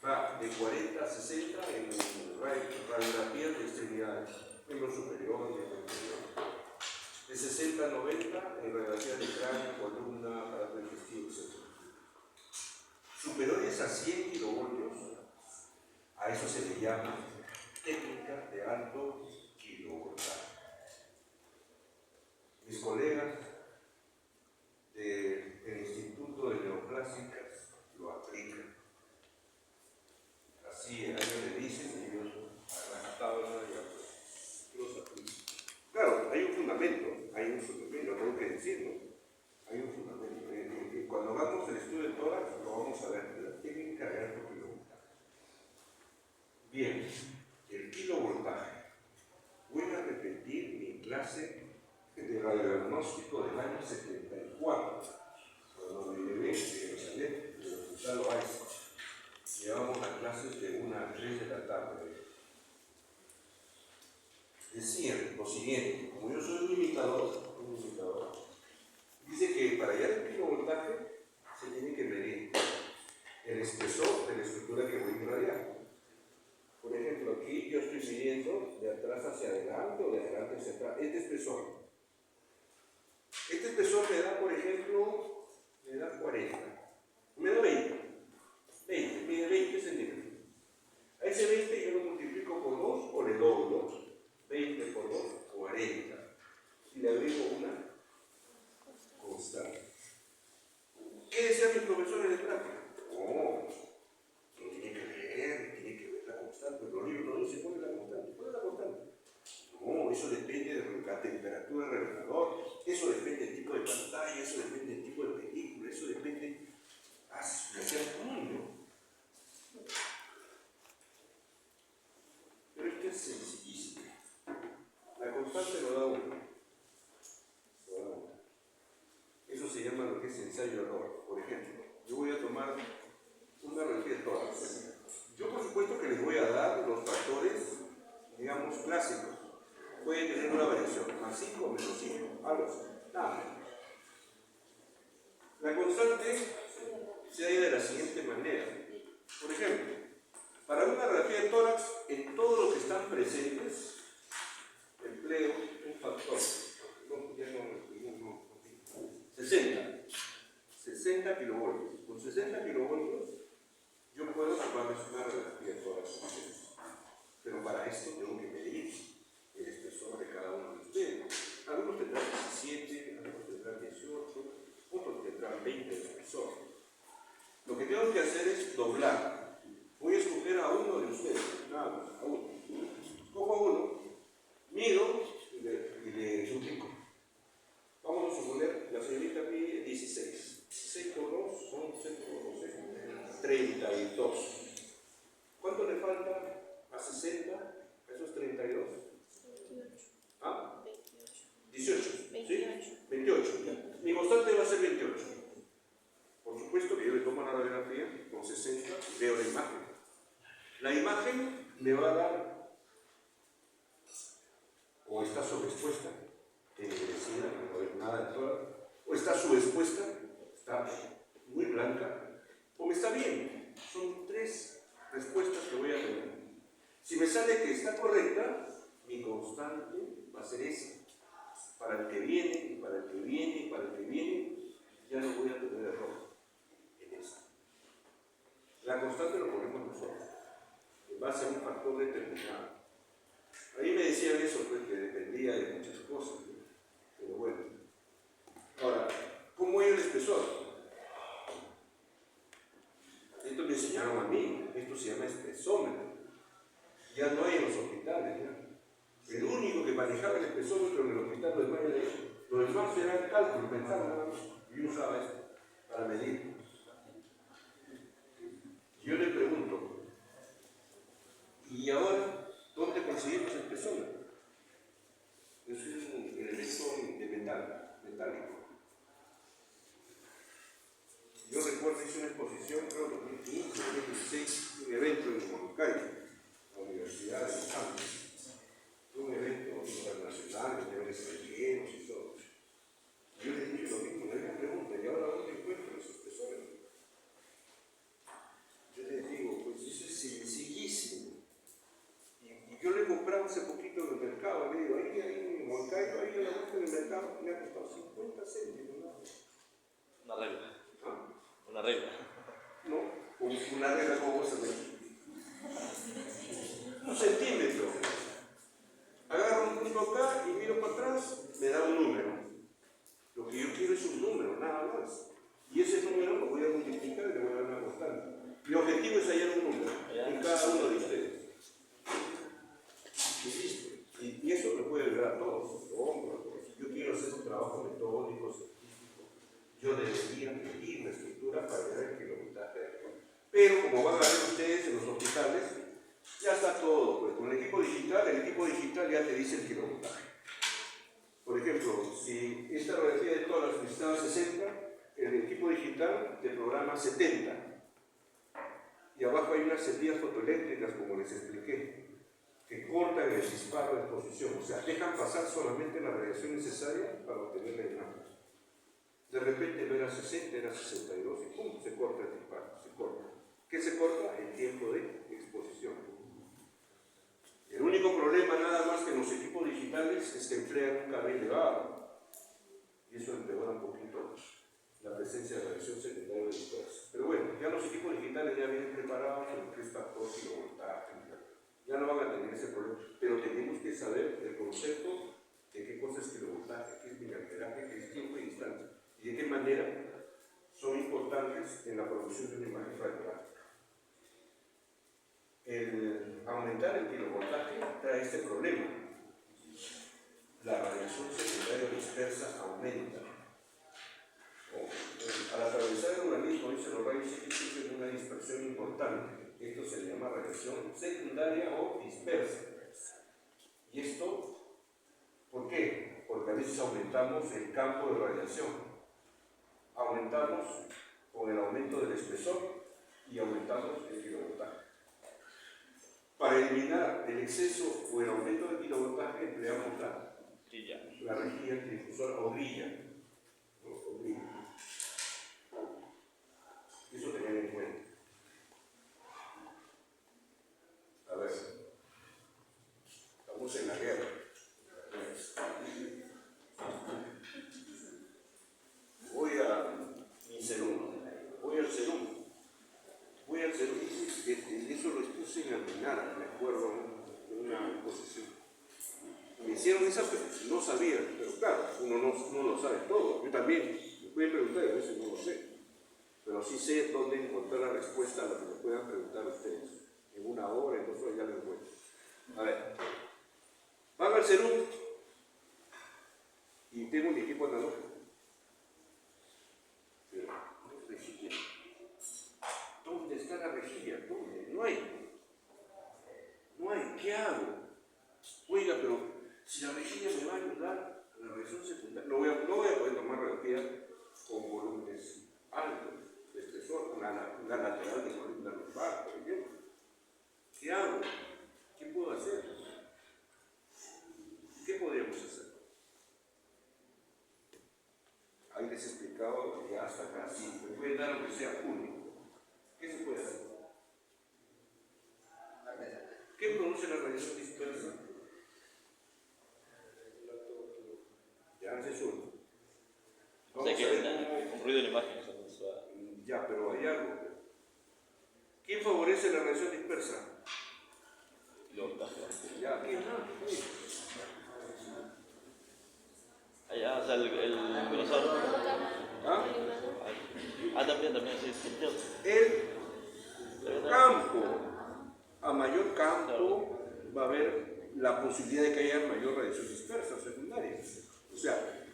va de 40 a 60 en radiografías de extremidades, miembro superior y miembro inferior. De 60 a 90 en radiografías de cráneo, columna, aparato digestivo, etc. Superiores a 100 kilovoltios, a eso se le llama técnica de alto kilovoltaje. Mis colegas del Instituto de Neoclásicas lo aplican. Así a ellos le dicen y ellos a la tabla y los aplican. Claro, hay un fundamento, lo tengo que decir, ¿no? Hay un fundamento. Cuando hagamos el estudio del tórax lo vamos a ver, la técnica de alto kilovoltaje. Bien, el kilovoltaje. Voy a repetir mi clase de radiodiagnóstico del año 74, cuando me llevé de Jerusalén, del Hospital Oasis. Llevamos las clases de 1 a 3 de la tarde. Decían lo siguiente, como yo soy un imitador, dice que para hallar el kilovoltaje se tiene que medir el espesor de la estructura que voy a irradiar. Por ejemplo, aquí yo estoy midiendo de atrás hacia adelante o de adelante hacia atrás. Este espesor me da, por ejemplo, me da 40, me da 20, mide 20 centímetros. A ese 20 yo lo multiplico por 2 o le doblo, 20 por 2, 40. Y le agrego una constante. ¿Qué decían mis profesores de práctica? No tiene que leer, tiene que ver la constante. Los libros no dicen cuál es la constante. ¿Cuál es la constante? No, eso depende de la temperatura del revelador, eso depende del tipo de pantalla, eso depende del tipo de película, eso depende. Me hacían ¿no? Pero esto es sencillísimo. La constante lo da uno. Eso se llama lo que es ensayo-error. Por ejemplo, yo voy a tomar una radiografía de tórax. Yo, por supuesto, que les voy a dar los factores, digamos, clásicos. puede tener una variación, más 5 o menos 5, algo así, nada menos. La constante se halla de la siguiente manera. Por ejemplo, para una radiografía de tórax, en todos los que están presentes, empleo un factor, 60 kilovoltios. Con 60 kilovoltios yo puedo tomarles una radiografía de tórax. Pero para esto tengo que medir el espesor de cada uno de ustedes. Algunos tendrán 17, algunos tendrán 18, otros tendrán 20 de espesor. Lo que tengo que hacer es doblar. Voy a escoger a uno de ustedes, nada más, a uno. Cojo a uno, mido y le duplico. Vamos a suponer, la señorita pide 16. 6 por 2 son 11 por 12, 32. ¿Cuánto le falta a 60? A esos 32. 28. ¿Ah? 28. 18. 28. ¿Sí? 28. Mi constante va a ser 28. Por supuesto que yo le tomo la radiografía con 60 y veo la imagen. La imagen me va a dar, o está sobreexpuesta, ennegrecida, no ve nada de tórax, o está subexpuesta, está muy blanca, o me está bien. Son 3 respuestas que voy a tener. Si me sale que está correcta, mi constante va a ser esa. Para el que viene, y para el que viene, y para el que viene, ya no voy a tener error en esa. La constante lo ponemos nosotros, en base a un factor determinado. Ahí me decían eso, pues, que dependía de muchas cosas, ¿no? Pero bueno. Ahora, ¿cómo hay el espesor? Esto me enseñaron a mí, esto se llama espesómetro. Ya no hay en los hospitales, ¿ya? El único que manejaba el espesómetro en el hospital no es más de eso. Lo demás era el cálculo, pensaba nada más. Yo usaba esto para medir. Yo le pregunto, ¿y ahora dónde conseguimos el espesómetro? Es un elemento de metal, metálico. Yo recuerdo, hice una exposición, creo, en 2015, 2016, un evento en Huancayo, la Universidad de Los Andes. Un evento internacional, de extranjeros y todo. Yo les dije lo mismo, le una pregunta, ¿y ahora dónde encuentro esos espesómetros? Yo les digo, pues eso es sencillísimo. Y yo le he comprado hace poquito en el mercado, le digo, ahí en Huancayo, ahí en la vuelta del mercado, me ha costado 50 céntimos. Una regla. ¿Ah? Una regla. No, una regla como vos sabés. 1 centímetro. Agarro un punto acá y miro para atrás, me da un número. Lo que yo quiero es un número, nada más. Y ese número lo voy a multiplicar y le voy a dar una constante. Mi objetivo es hallar un número en cada uno de ustedes. Y listo. Y eso me puede ayudar a todos. Yo quiero hacer un trabajo metódico, científico. Yo debería medir la estructura para ver el kilometraje. Pero como van a ver ustedes en los hospitales, ya está todo. Pues con el equipo digital ya te dice el kilometraje. Por ejemplo, si esta radiografía de tórax necesitaba 60, el equipo digital te programa 70. Y abajo hay unas salidas fotoeléctricas, como les expliqué, que cortan el disparo de exposición, o sea, dejan pasar solamente la radiación necesaria para obtener la imagen. De repente no era 60, era 62 y ¡pum! Se corta el disparo, se corta. ¿Qué se corta? El tiempo de exposición. El único problema nada más que en los equipos digitales es que emplean un carril elevado y eso empeora un poquito la presencia de radiación secundaria de dispersa. Pero bueno, ya los equipos digitales ya vienen preparados con lo que es factor kilovoltaje. Ya no van a tener ese problema, pero tenemos que saber el concepto de qué cosa es kilovoltaje, qué es miliamperaje, qué es tiempo y distancia, y de qué manera son importantes en la producción de una imagen radiográfica. El aumentar el kilovoltaje trae este problema. La radiación secundaria dispersa aumenta. Al atravesar el organismo, dicen los rayos X, tienen una dispersión importante. Esto se llama radiación secundaria o dispersa. ¿Y esto por qué? Porque a veces aumentamos el campo de radiación. Aumentamos con el aumento del espesor y aumentamos el kilovoltaje. Para eliminar el exceso o el aumento de kilovoltaje empleamos Sí, ya. la rejilla difusora o grilla. ¿No? O grilla. Eso tener en cuenta. A ver, estamos en la guerra. Voy a mi Cerum, voy al Cerum, y eso lo expuse en Almenara, me acuerdo, en una exposición. Me hicieron esa, no sabía, pero claro, uno no lo sabe todo. Yo también me pueden preguntar y a veces no lo sé. Pero sí sé dónde encontrar la respuesta a lo que me puedan preguntar ustedes. En 1 hora, en 2 horas ya lo encuentro. A ver, van al Cerum y tengo mi equipo analógico. Pero no hay rejilla. ¿Dónde está la rejilla? ¿Dónde? No hay. No hay. ¿Qué hago? Oiga, pero si la rejilla me va a ayudar a la radiación secundaria, no voy a poder tomar radiografía con volúmenes altos de espesor, una lateral de columna lumbar, por ejemplo. ¿Qué hago? ¿Qué puedo hacer? ¿Qué podríamos hacer? Ahí les he explicado ya hasta acá. Si me pueden dar lo que sea único, ¿qué se puede hacer? ¿Qué produce la radiación dispersa? Ya es uno. O sea que un ruido en imágenes. Ya, pero hay algo. ¿Quién favorece la radiación dispersa? Ya, ¿quién no? Allá, o sea, el condensador. ¿Ah? También, sí, sí. El campo, a mayor campo, va a haber la posibilidad de que haya mayor radiación dispersa secundaria. O sea,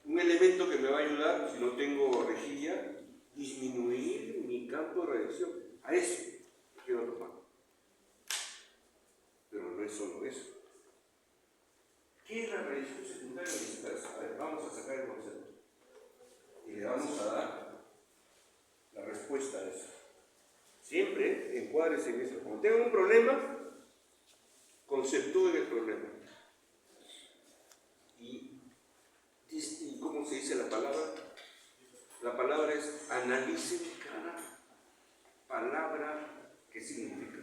un elemento que me va a ayudar, si no tengo rejilla, disminuir mi campo de radiación. A eso quiero tomar. Pero no es solo eso. ¿Qué es la radiación secundaria dispersa? A ver, vamos a sacar el concepto. Y le vamos a dar la respuesta a eso. Siempre encuádrese en eso. Cuando tengan un problema, conceptúen el problema. ¿Y cómo se dice la palabra? La palabra es analicen cada palabra que significa.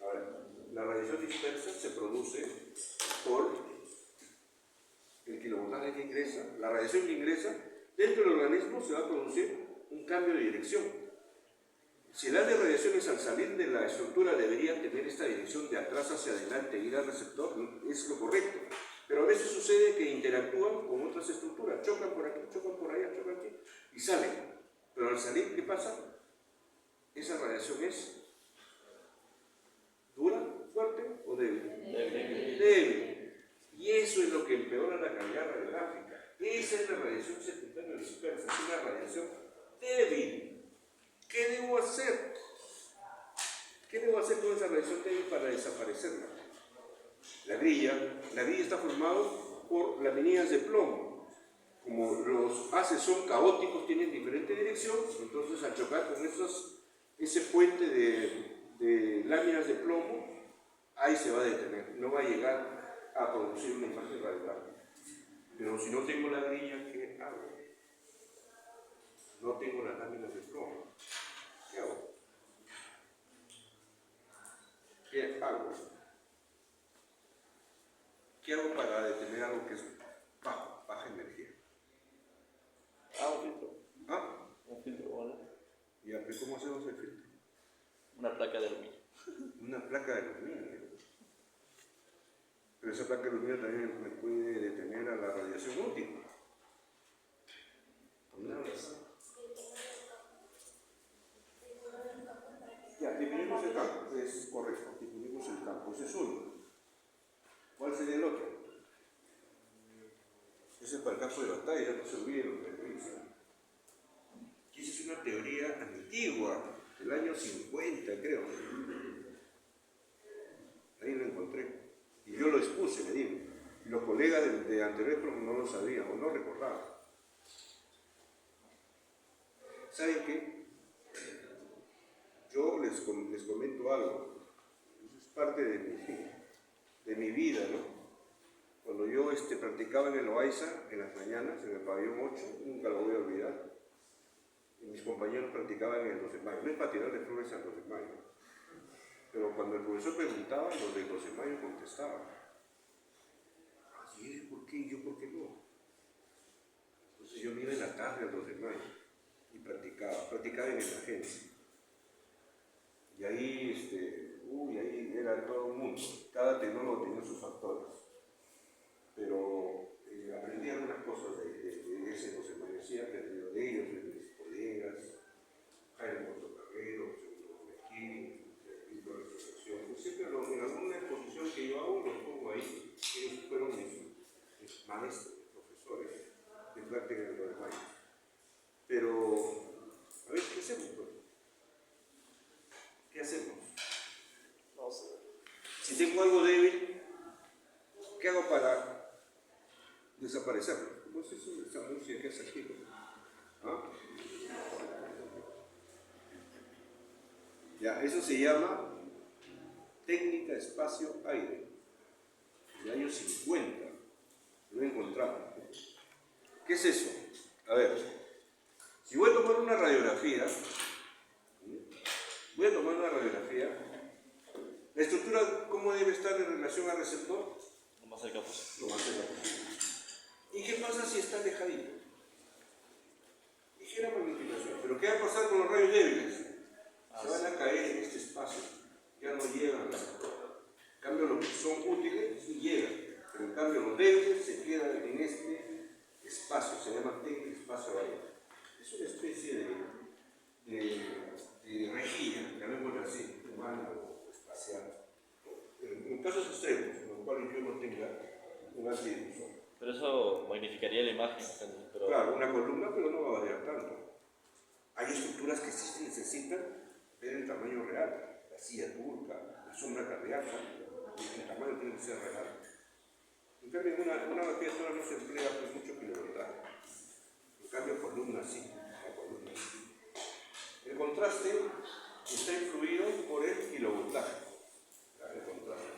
Ahora, la radiación dispersa se produce por el kilovoltaje que ingresa, la radiación que ingresa, dentro del organismo se va a producir un cambio de dirección. Si el haz de radiaciones al salir de la estructura debería tener esta dirección de atrás hacia adelante, ir al receptor, es lo correcto. Pero a veces sucede que interactúan con otras estructuras, chocan por aquí, chocan por allá, chocan aquí, y salen. Pero al salir, ¿qué pasa? Esa radiación es dura, fuerte o débil. Débil. Y eso es lo que empeora la calidad radiográfica. Esa es la radiación secundaria dispersa, es una radiación débil. ¿Qué debo hacer? ¿Qué debo hacer con esa radiación débil para desaparecerla? La grilla está formada por laminillas de plomo. Como los haces son caóticos, tienen diferente dirección, entonces al chocar con ese puente de láminas de plomo, ahí se va a detener, no va a llegar a producir una imagen radiográfica. Pero si no tengo la grilla, ¿qué hago? No tengo las láminas de plomo. ¿Qué hago? ¿Qué hago? ¿Qué hago para detener algo que es baja energía? Un filtro. ¿Ah? Un filtro, ¿vale? ¿Y cómo hacemos el filtro? Una placa de aluminio. Una placa de aluminio. Pero esa placa de aluminio también me puede detener a la radiación útil. No. Ya, definimos el campo, es correcto, definimos el campo, ese es uno. ¿Cuál sería el otro? Ese es para el campo de batalla, no se olviden lo que dice. Esa es una teoría antigua, del año 50 creo. Ahí lo encontré. Y yo lo expuse, me digo. Y los colegas de anteriores no lo sabían o no recordaban. ¿Saben qué? Yo les les comento algo. Es parte de mi vida, ¿no? Cuando yo practicaba en el Loaiza, en las mañanas, en el pabellón 8, nunca lo voy a olvidar. Y mis compañeros practicaban en el 12 de mayo. No es para tirar de flores al 12 de mayo. Pero cuando el profesor preguntaba, los del 12 de mayo contestaban. ¿Y él por qué? ¿Y yo por qué no? Entonces yo me iba en la tarde al 12 de mayo y practicaba en el agencia. Y ahí era todo un mundo. Cada tecnólogo tenía sus factores. Pero aprendí algunas cosas de ese 12 de mayo. Sí, aprendí de ellos, de mis colegas, Jaime Portocarrero, Segundo Mejía, Víctor de Asociación. Pues siempre en alguna exposición que yo hago los pongo ahí. Ellos fueron mis maestros, profesores de práctica en el 12 de mayo. Pero, a ver, ¿qué hacemos? Pues? ¿Qué hacemos? No sé. Si tengo algo débil, ¿qué hago para desaparecerlo? ¿Cómo es eso? Esa música que es aquí, ¿no? ¿Ah? Ya, eso se llama técnica espacio-aire. De años 50. Lo he encontrado. ¿Qué es eso? A ver, si voy a tomar una radiografía, la estructura, ¿cómo debe estar en relación al receptor? Lo más cerca posible. Lo más cerca posible. ¿Y qué pasa si está alejadito? Ligera magnificación. ¿Pero qué va a pasar con los rayos débiles? Se van a caer en este espacio. Ya no llegan al receptor. En cambio, los que son útiles sí llegan. Pero en cambio, los débiles se quedan en este espacio. Se llama técnica espacio-aire. Es una especie de rejilla, llamémoslo así, humana o espacial. En casos extremos, en los cuales yo no tenga un antidifusor. Pero eso magnificaría la imagen. Pero... Claro, una columna, pero no va a variar tanto. Hay estructuras que sí se necesitan ver el tamaño real. La silla turca, la sombra cardíaca, el tamaño tiene que ser real. En cambio, una pieza no se emplea pues, mucho kilovoltaje. En cambio, columna sí. La columna sí. El contraste está influido por el kilovoltaje. El contraste.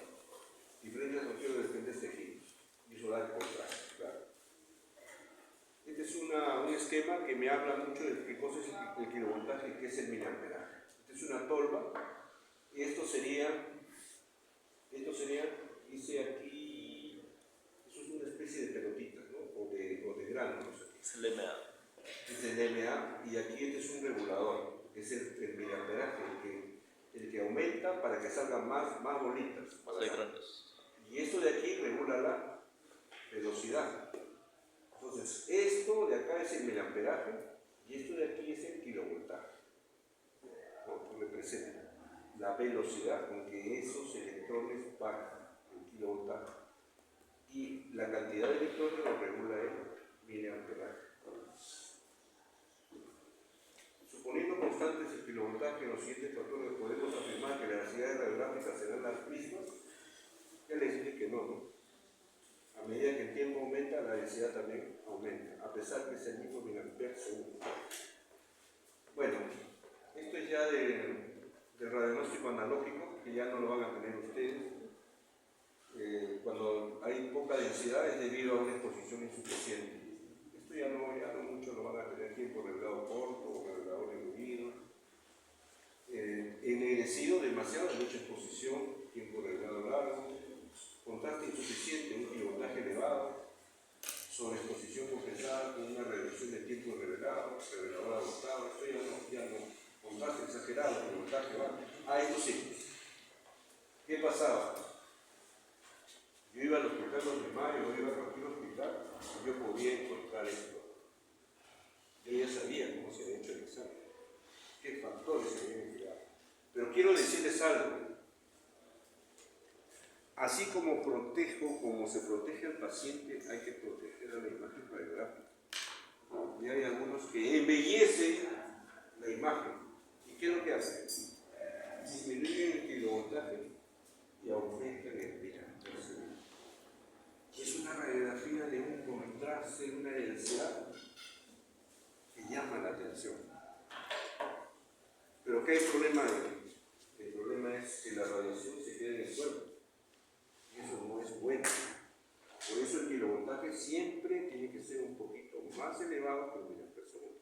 Diferentes funciones de diferentes tejidos. Y eso da el contraste, claro. Este es un esquema que me habla mucho de qué cosa es el kilovoltaje y qué es el miliamperaje. Esta es una tolva y esto sería, dice aquí, eso es una especie de pelotitas, ¿no? o de gránulos. Es el MA. Es el MA y aquí este es un regulador, que es el miliamperaje, el que aumenta para que salgan más bolitas. Y esto de aquí regula la velocidad. Entonces, esto de acá es el miliamperaje y esto de aquí es el kilovoltaje. ¿No? Representa la velocidad con que esos electrones bajan, el kilovoltaje. Y la cantidad de electrones lo regula el miliamperaje. Suponiendo constantes el kilovoltaje en los siguientes factores, podemos afirmar que las densidades radiográficas serán las mismas. Ya les dije que no. A medida que el tiempo aumenta, la densidad también aumenta, a pesar que es el mismo miliamper segundo. Bueno, esto es ya del radiodiagnóstico analógico, que ya no lo van a tener ustedes. Cuando hay poca densidad es debido a una exposición insuficiente. Esto ya no mucho lo van a tener tiempo revelado corto o revelador diluido. Ennegrecido demasiado, mucha exposición, tiempo revelado largo. Contraste insuficiente, un kilovoltaje elevado, sobreexposición compensada con una reducción de tiempo revelado, revelador agotado, esto ya no, contraste exagerado, kilovoltaje bajo. Estos sí. ¿Qué pasaba? Yo iba al hospital 2 de mayo, iba a cualquier hospital, y yo podía encontrar esto. Yo ya sabía cómo se había hecho el examen, qué factores se habían empleado. Pero quiero decirles algo. Así como se protege al paciente, hay que proteger a la imagen radiográfica. Y hay algunos que embellecen la imagen. ¿Y qué es lo que hacen? Disminuyen el kilovoltaje y aumentan el miliamperaje. Es una radiografía de un contraste, una densidad que llama la atención. Pero ¿qué hay problema ahí? 4 millas per segundo.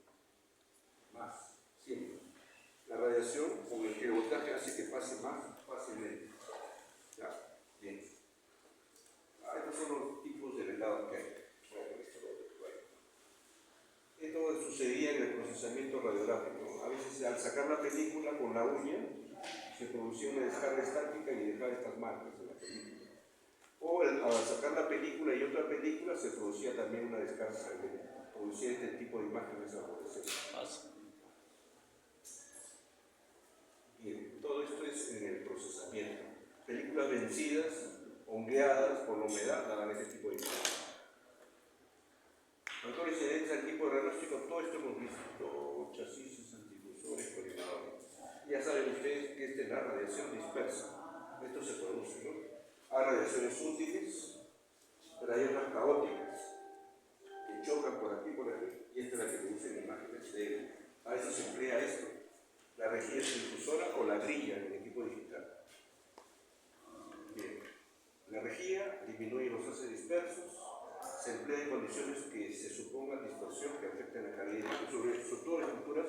Más, siempre. La radiación con el kilovoltaje hace que pase más fácilmente. Ya, bien. Estos son los tipos de velado que hay. Esto sucedía en el procesamiento radiográfico. A veces al sacar la película con la uña se producía una descarga estática y dejaba estas marcas en la película. O al sacar la película y otra película se producía también una descarga, producía este tipo de imágenes fluorescentes. Bien, todo esto es en el procesamiento. Películas vencidas, hongueadas por la humedad, daban este tipo de imágenes. Factores inherentes al tipo de diagnóstico, todo esto hemos visto, chasis, antidifusores, colimadores. Ya saben ustedes que esta es la radiación dispersa. Esto se produce, ¿no? Hay radiaciones útiles, pero hay otras caóticas que chocan por aquí, y esta es la que producen imágenes de él. A veces se emplea esto, la rejilla difusora o la grilla en el equipo digital. Bien, la rejilla disminuye los haces dispersos. Se emplea en condiciones que se suponga distorsión que afecten la calidad, sobre todo estructuras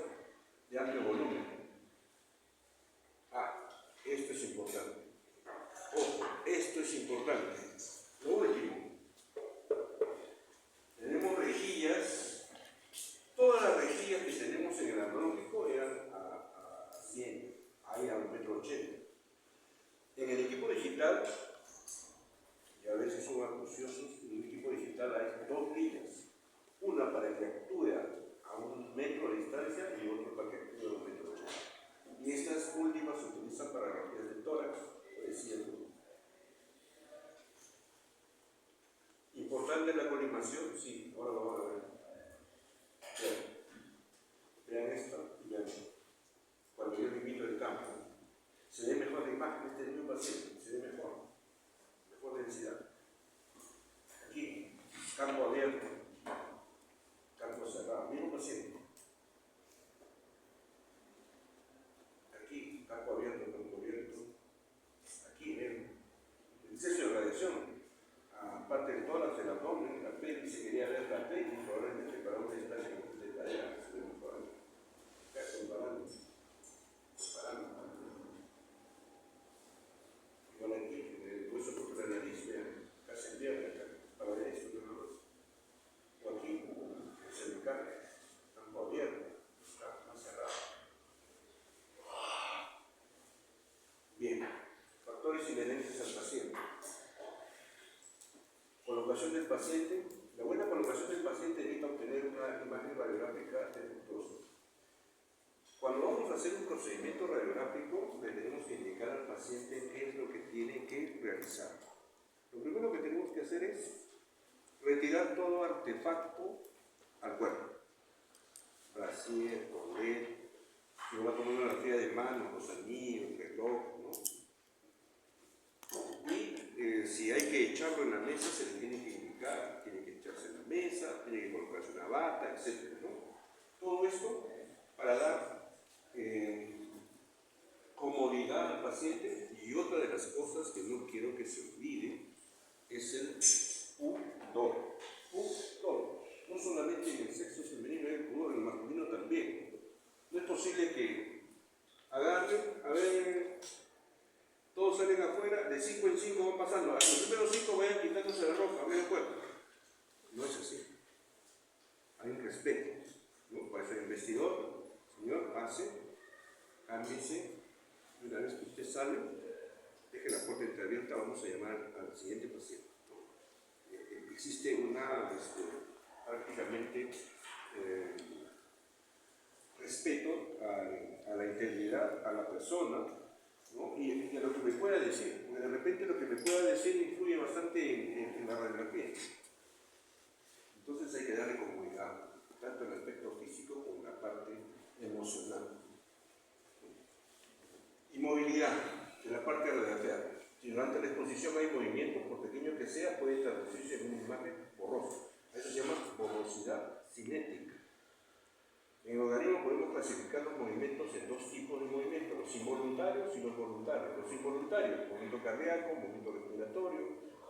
de amplio volumen. Esto es importante. Ojo, esto es importante. Lo último, tenemos rejillas, todas las rejillas que tenemos en el analógico eran a 100, ahí a 1,80 m. En el equipo digital, y a veces son acuciosos, en el equipo digital hay 2 líneas, una para que actúe a 1 metro de distancia y otra para que actúe a 1 metro de distancia. Y estas últimas se utilizan para rejillas de tórax, es cierto. ¿Importante la colimación? Sí, ahora lo van a ver. Vean esto y vean. Cuando yo limito el campo, se ve mejor la imagen, este es mi paciente, se ve mejor densidad. Aquí, campo abierto, campo cerrado, mismo paciente. Aquí, campo abierto, campo abierto. Aquí, ven, el exceso de radiación. Aparte de todas las del abdomen, la pelvis, se quería ver la pelvis, probablemente para una distancia de cadera, se ve mejorando. Acá comparando. Igual aquí, el hueso por la nariz, vean, acá se pierde, acá, para ver esto, o aquí, se me cae, campo abierto, está más cerrado. Bien, factores inherentes al paciente. Colocación del paciente. La buena colocación del paciente evita obtener una imagen radiográfica defectuosa. Cuando vamos a hacer un procedimiento radiográfico, le tenemos que indicar al paciente qué es lo que tiene que realizar. Lo primero que tenemos que hacer es retirar todo artefacto al cuerpo. Brasier, collet, si va a tomar una fría de mano, los anillos, el reloj, ¿no? Y si hay que echarlo en la mesa, se le tiene que indicar, tiene que echarse en la mesa, tiene que colocarse una bata, etc., ¿no? Todo esto para dar comodidad al paciente. Y otra de las cosas que no quiero que se olvide es el pudor. Pudor. No solamente en el sexo femenino hay pudor, en el masculino también. No es posible que agarren, a ver, todos salen afuera, de 5 en 5 van pasando, los primeros 5 vayan quitándose la ropa, medio cuerpo. No es así. Hay un respeto, ¿no? Para ser investigador, señor, pase, cámbiese, y una vez que usted sale, deje la puerta entreabierta, vamos a llamar al siguiente paciente, ¿no? Existe una, prácticamente, respeto a la integridad, a la persona, ¿no? Y a lo que me pueda decir, porque de repente lo que me pueda decir influye bastante en la radiografía. Entonces hay que darle comodidad, tanto en el aspecto físico como en la parte emocional. Y movilidad, en la parte radiografía. Si durante la exposición hay movimiento, por pequeño que sea, puede traducirse en una imagen borrosa. Eso se llama borrosidad cinética. En el organismo podemos clasificar los movimientos en 2 tipos de movimientos, los involuntarios y los voluntarios. Los involuntarios, movimiento cardíaco, movimiento respiratorio,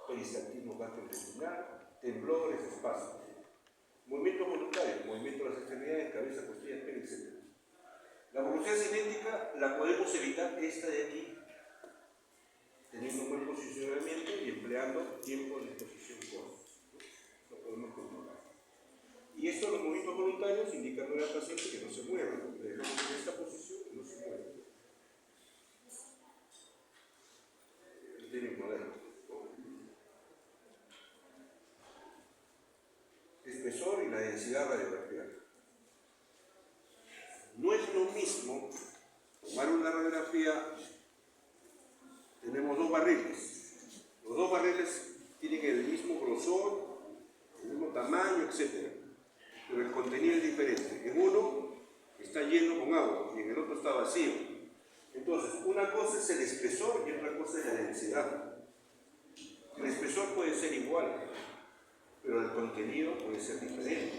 peristaltismo gastrointestinal, temblores, espasmos. Movimientos voluntarios, movimiento de las extremidades, cabeza, costillas, pene, etc. La velocidad cinética la podemos evitar, esta de aquí, teniendo un buen posicionamiento y empleando tiempo de exposición corto. Lo podemos controlar. Y esto, los movimientos voluntarios, indicándole al paciente que no se mueva, le dejamos en esta posición y no se mueva. Tiene moderno. Espesor y la densidad radiografial. No es lo mismo tomar una radiografía. Tenemos dos barriles. Los dos barriles tienen el mismo grosor, el mismo tamaño, etc. Pero el contenido es diferente. En uno está lleno con agua y en el otro está vacío. Entonces, una cosa es el espesor y otra cosa es la densidad. El espesor puede ser igual, pero el contenido puede ser diferente.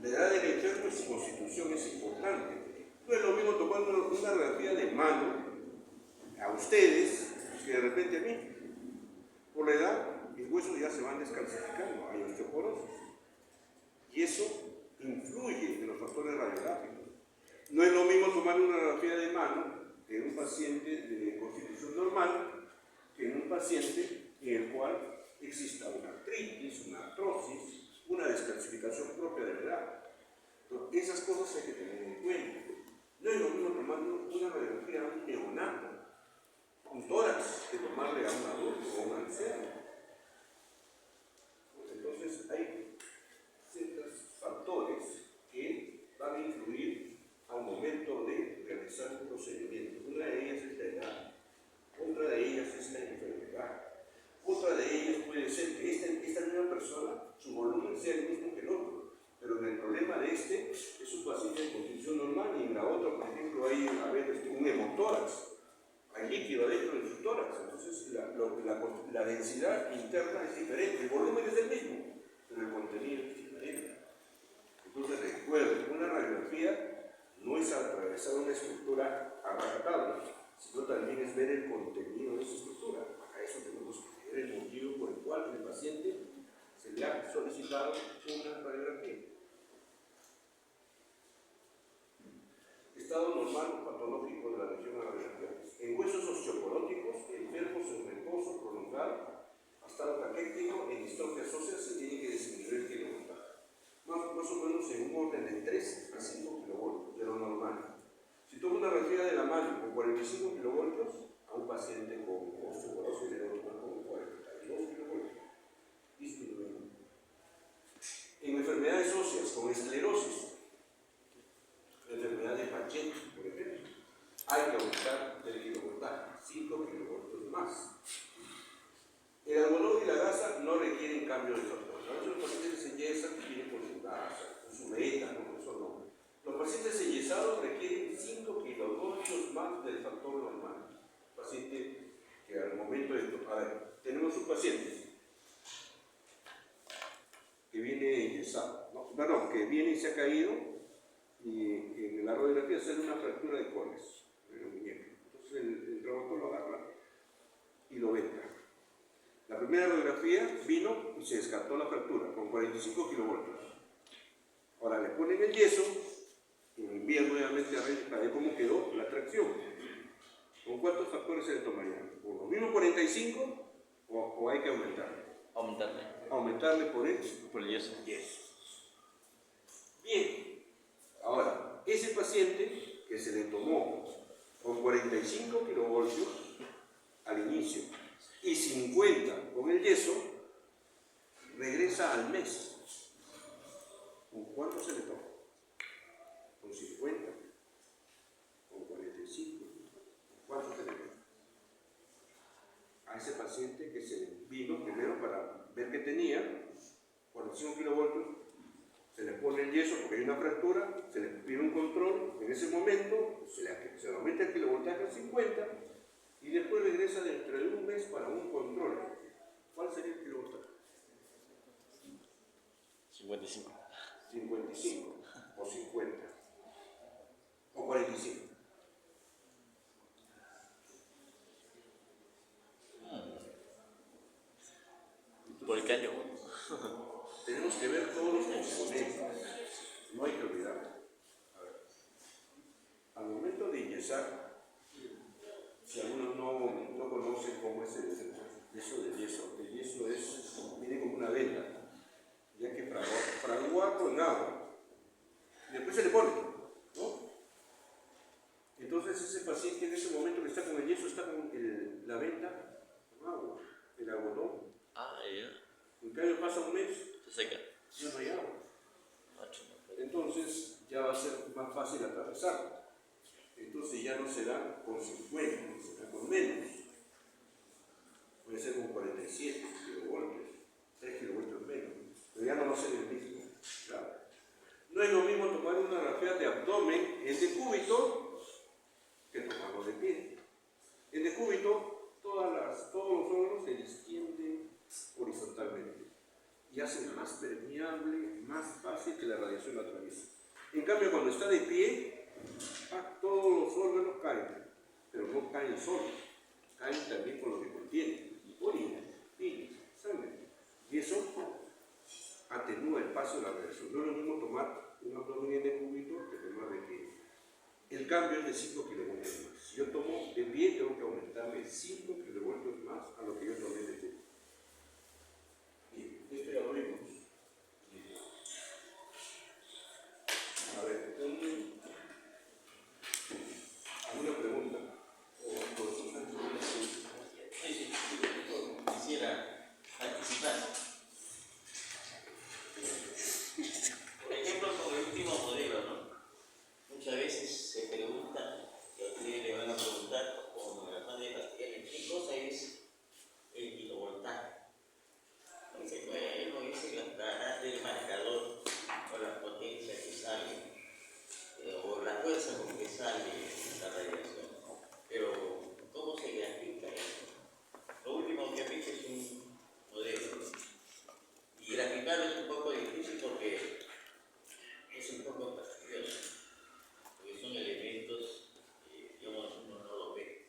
La edad del enfermo y su constitución es importante. No es lo mismo tomar una radiografía de mano a ustedes que de repente a mí. Por la edad, mis huesos ya se van descalcificando, hay osteoporosis. Y eso influye en los factores radiográficos. No es lo mismo tomar una radiografía de mano en un paciente de constitución normal que en un paciente en el cual exista una artritis, una artrosis, una descalcificación propia de la edad. Entonces, esas cosas hay que tener en cuenta. No es lo mismo tomar una radiografía a un neonato con tórax que tomarle a un adulto o a un anciano. Entonces, hay ciertos factores que van a influir al momento de realizar un procedimiento. Una de ellas es la edad, otra de ellas es la enfermedad, otra de ellas puede ser que esta misma persona, su volumen sea el mismo que el otro, pero el problema de este es un paciente de constitución normal y en la otra, por ejemplo, hay un hemotórax, hay líquido dentro de su tórax, entonces la densidad interna es diferente, el volumen es el mismo, pero el contenido es diferente. Entonces recuerden, una radiografía no es atravesar una estructura a rajatabla, sino también es ver el contenido de esa estructura. Para eso tenemos que ver el motivo por el cual el paciente se le ha solicitado una radiografía. Estado normal o patológico de la región radiografía. En huesos osteoporóticos, enfermos en reposo prolongado, estado caquético, en distrofia ósea se tiene que disminuir el kilovoltaje. Más o menos en un orden de 3 a 5 kilovoltios, de lo normal. Si tomo una radiografía de la mano con 45 kilovoltios, a un paciente con osteoporosis le doy con 42 kilovoltios. Disminuyendo. En enfermedades óseas, con esclerosis, la enfermedad de Paget, por ejemplo, hay que aumentar el kilovoltaje, 5 kilovoltios más. El algodón y la gasa no requieren cambio de factor. A veces los pacientes se enyesan y vienen con su gasa, con su beta, con eso no. Los pacientes enyesados requieren 5 kilovoltios más del factor normal. Paciente que al momento de esto, a ver, tenemos un paciente que viene enyesado, ¿no? Que viene y se ha caído y en la radiografía sale una fractura de coles en el muñeco. Entonces el traumatólogo lo agarra y lo venta. La primera radiografía vino y se descartó la fractura con 45 kilovoltios. Ahora le ponen el yeso y me envían nuevamente a ver cómo quedó la tracción. ¿Con cuántos factores se le tomarían? ¿Por los mismos 45 o hay que aumentarle? Aumentarle por el yeso. Bien. Ahora, ese paciente que se le tomó con 45 kilovoltios al inicio y 50 con el yeso, regresa al mes. ¿Con cuánto se le tomó? Con 50, con 45. ¿Cuánto se le tomó? A ese paciente que se vino primero para ver qué tenía, 45 kilovoltios, se le pone el yeso porque hay una fractura, se le pide un control, en ese momento se le aumenta el kilovoltaje a 50 y después regresa dentro de un mes para un control. ¿Cuál sería el kilovoltaje? 55. 55 o 50 o 45. ¿Por qué año? Tenemos tenemos que ver todos los componentes. No hay que olvidarlo. A ver, al momento de inyesar, si algunos no conocen cómo es el yeso del yeso, el yeso viene como una venda, ya que fragua con agua, y después se le pone, ¿no? Entonces ese paciente en ese momento que está con el yeso está con la venda con agua, el algodón. Ah, ya. En cambio pasa un mes, Se seca. ya no hay agua. Macho. Entonces ya va a ser más fácil atravesarlo. Entonces ya no será con 50, será con menos. Puede ser con 47 kilovoltios, 3 kilovoltios menos, pero ya no va a ser el mismo. Claro. No es lo mismo tomar una radiografía de abdomen en decúbito que tomarlo de pie. En decúbito todos los órganos se extienden horizontalmente y hacen más permeable, más fácil que la radiación lo atraviese. En cambio, cuando está de pie, todos los órganos caen, pero no caen solos, caen también con lo que contienen, orina, pila, sangre. Y eso atenúa el paso de la radiación. No es lo mismo tomar un abdomen en decúbito que tomar de pie. El cambio es de 5 kilovoltios más. Si yo tomo de pie, tengo que aumentarle 5 kilovoltios más a lo que yo tomé de pie. Bien, esto ya lo vimos. A ver, ¿alguna pregunta? Quisiera participar. Por ejemplo, con el último modelo, ¿no? Muchas veces se pregunta, que a ustedes le van a preguntar, como me acaban de explicar, ¿qué cosa es el kilovoltaje? Dice, bueno, dice la edad del marcador o la potencia que sale, o la fuerza con que sale la radiación. Pero, ¿cómo se grafica eso? Lo último que aplica es un modelo. Y graficarlo es un poco difícil porque es un poco fastidioso. Porque son elementos que, digamos, uno no lo ve.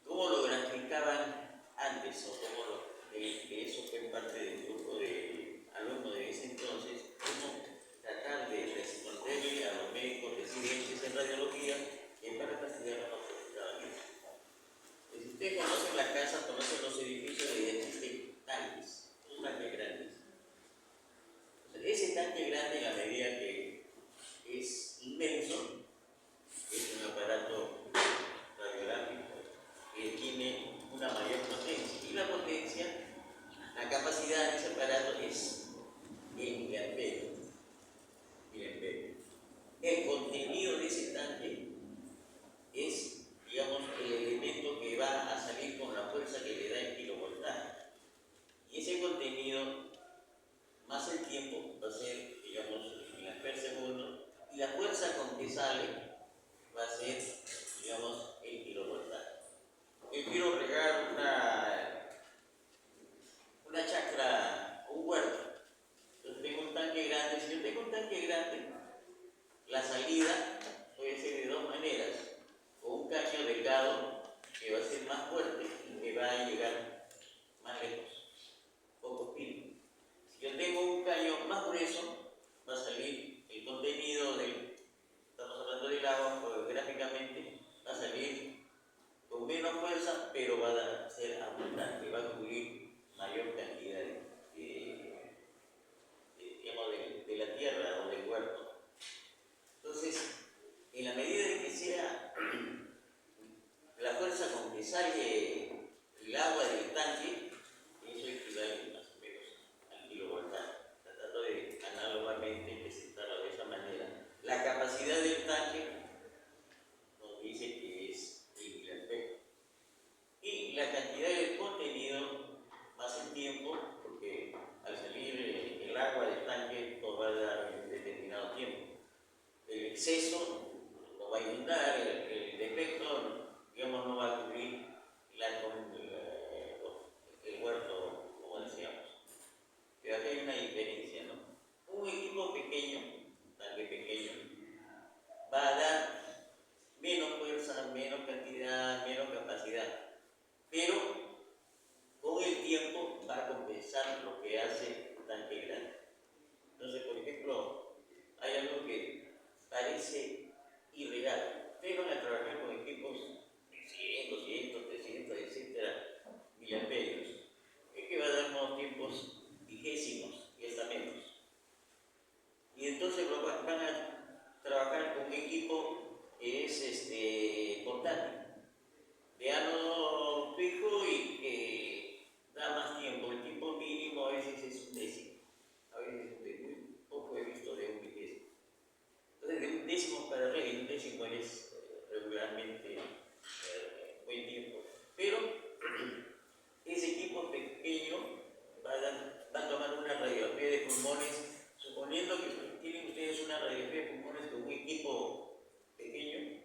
¿Cómo lo graficaban antes? O cómo que eso fue parte del grupo de alumnos de ese entonces. ¿Cómo tratar de responderle a los médicos residentes en radiología que para fastidiar no necesitaban eso? Si ustedes conocen la casa, conocen los edificios, y existen tanques, un tanque grandes. Ese tanque grande, en la medida que es inmenso, es un aparato radiográfico que tiene una mayor potencia. Y la potencia, la capacidad de ese aparato es en miliamperes. El contenido de ese tanque es, digamos, el elemento que va a salir con la fuerza que le da el kilovoltaje. Y ese contenido, más el tiempo, va a ser, digamos, en amperes segundo, y la fuerza con que sale va a ser, digamos, el kilovoltaje. Yo quiero regar una chacra, un huerto. Entonces tengo un tanque grande. Si yo tengo un tanque grande, la salida puede ser de dos maneras. O un caño delgado que va a ser más fuerte y que va a llegar más lejos, poco fino. Si yo tengo un caño más grueso, va a salir el contenido estamos hablando del agua, pues, gráficamente va a salir con menos fuerza, pero va a ser abundante, va a cubrir mayor cantidad digamos, de la tierra o del huerto. Entonces, en la medida de que sea la fuerza con que sale el agua del tanque, eso equivale más o menos al kilovoltaje. Tratando de análogamente presentarlo de esa manera. La capacidad del tanque nos dice que es el miliampere. Y la cantidad del contenido más el tiempo, porque al salir el agua del tanque nos va a dar un determinado tiempo. El exceso no va a inundar, el defecto, digamos, no va a cubrir el huerto, como decíamos. Pero aquí hay una diferencia, ¿no? Un equipo pequeño, tanque pequeño, va a dar menos fuerza, menos cantidad, menos capacidad, pero con el tiempo va a compensar lo que hace bastante grande. Entonces, por ejemplo, hay algo que parece irreal. Ustedes van a trabajar con equipos de 100, 200, 300, etcétera, miliamperios. Es que va a dar unos tiempos vigésimos y hasta menos. Y entonces van a trabajar con un equipo que es portátil, de ánodo fijo y que da más tiempo. El tiempo mínimo a veces es un décimo, a veces de muy poco he visto de un vigésimo. Entonces, de un décimo para arriba, y un décimo es regularmente buen tiempo. Pero ese equipo pequeño va a tomar una radiografía de pulmones, suponiendo que tienen ustedes una radiografía de pulmones con un equipo pequeño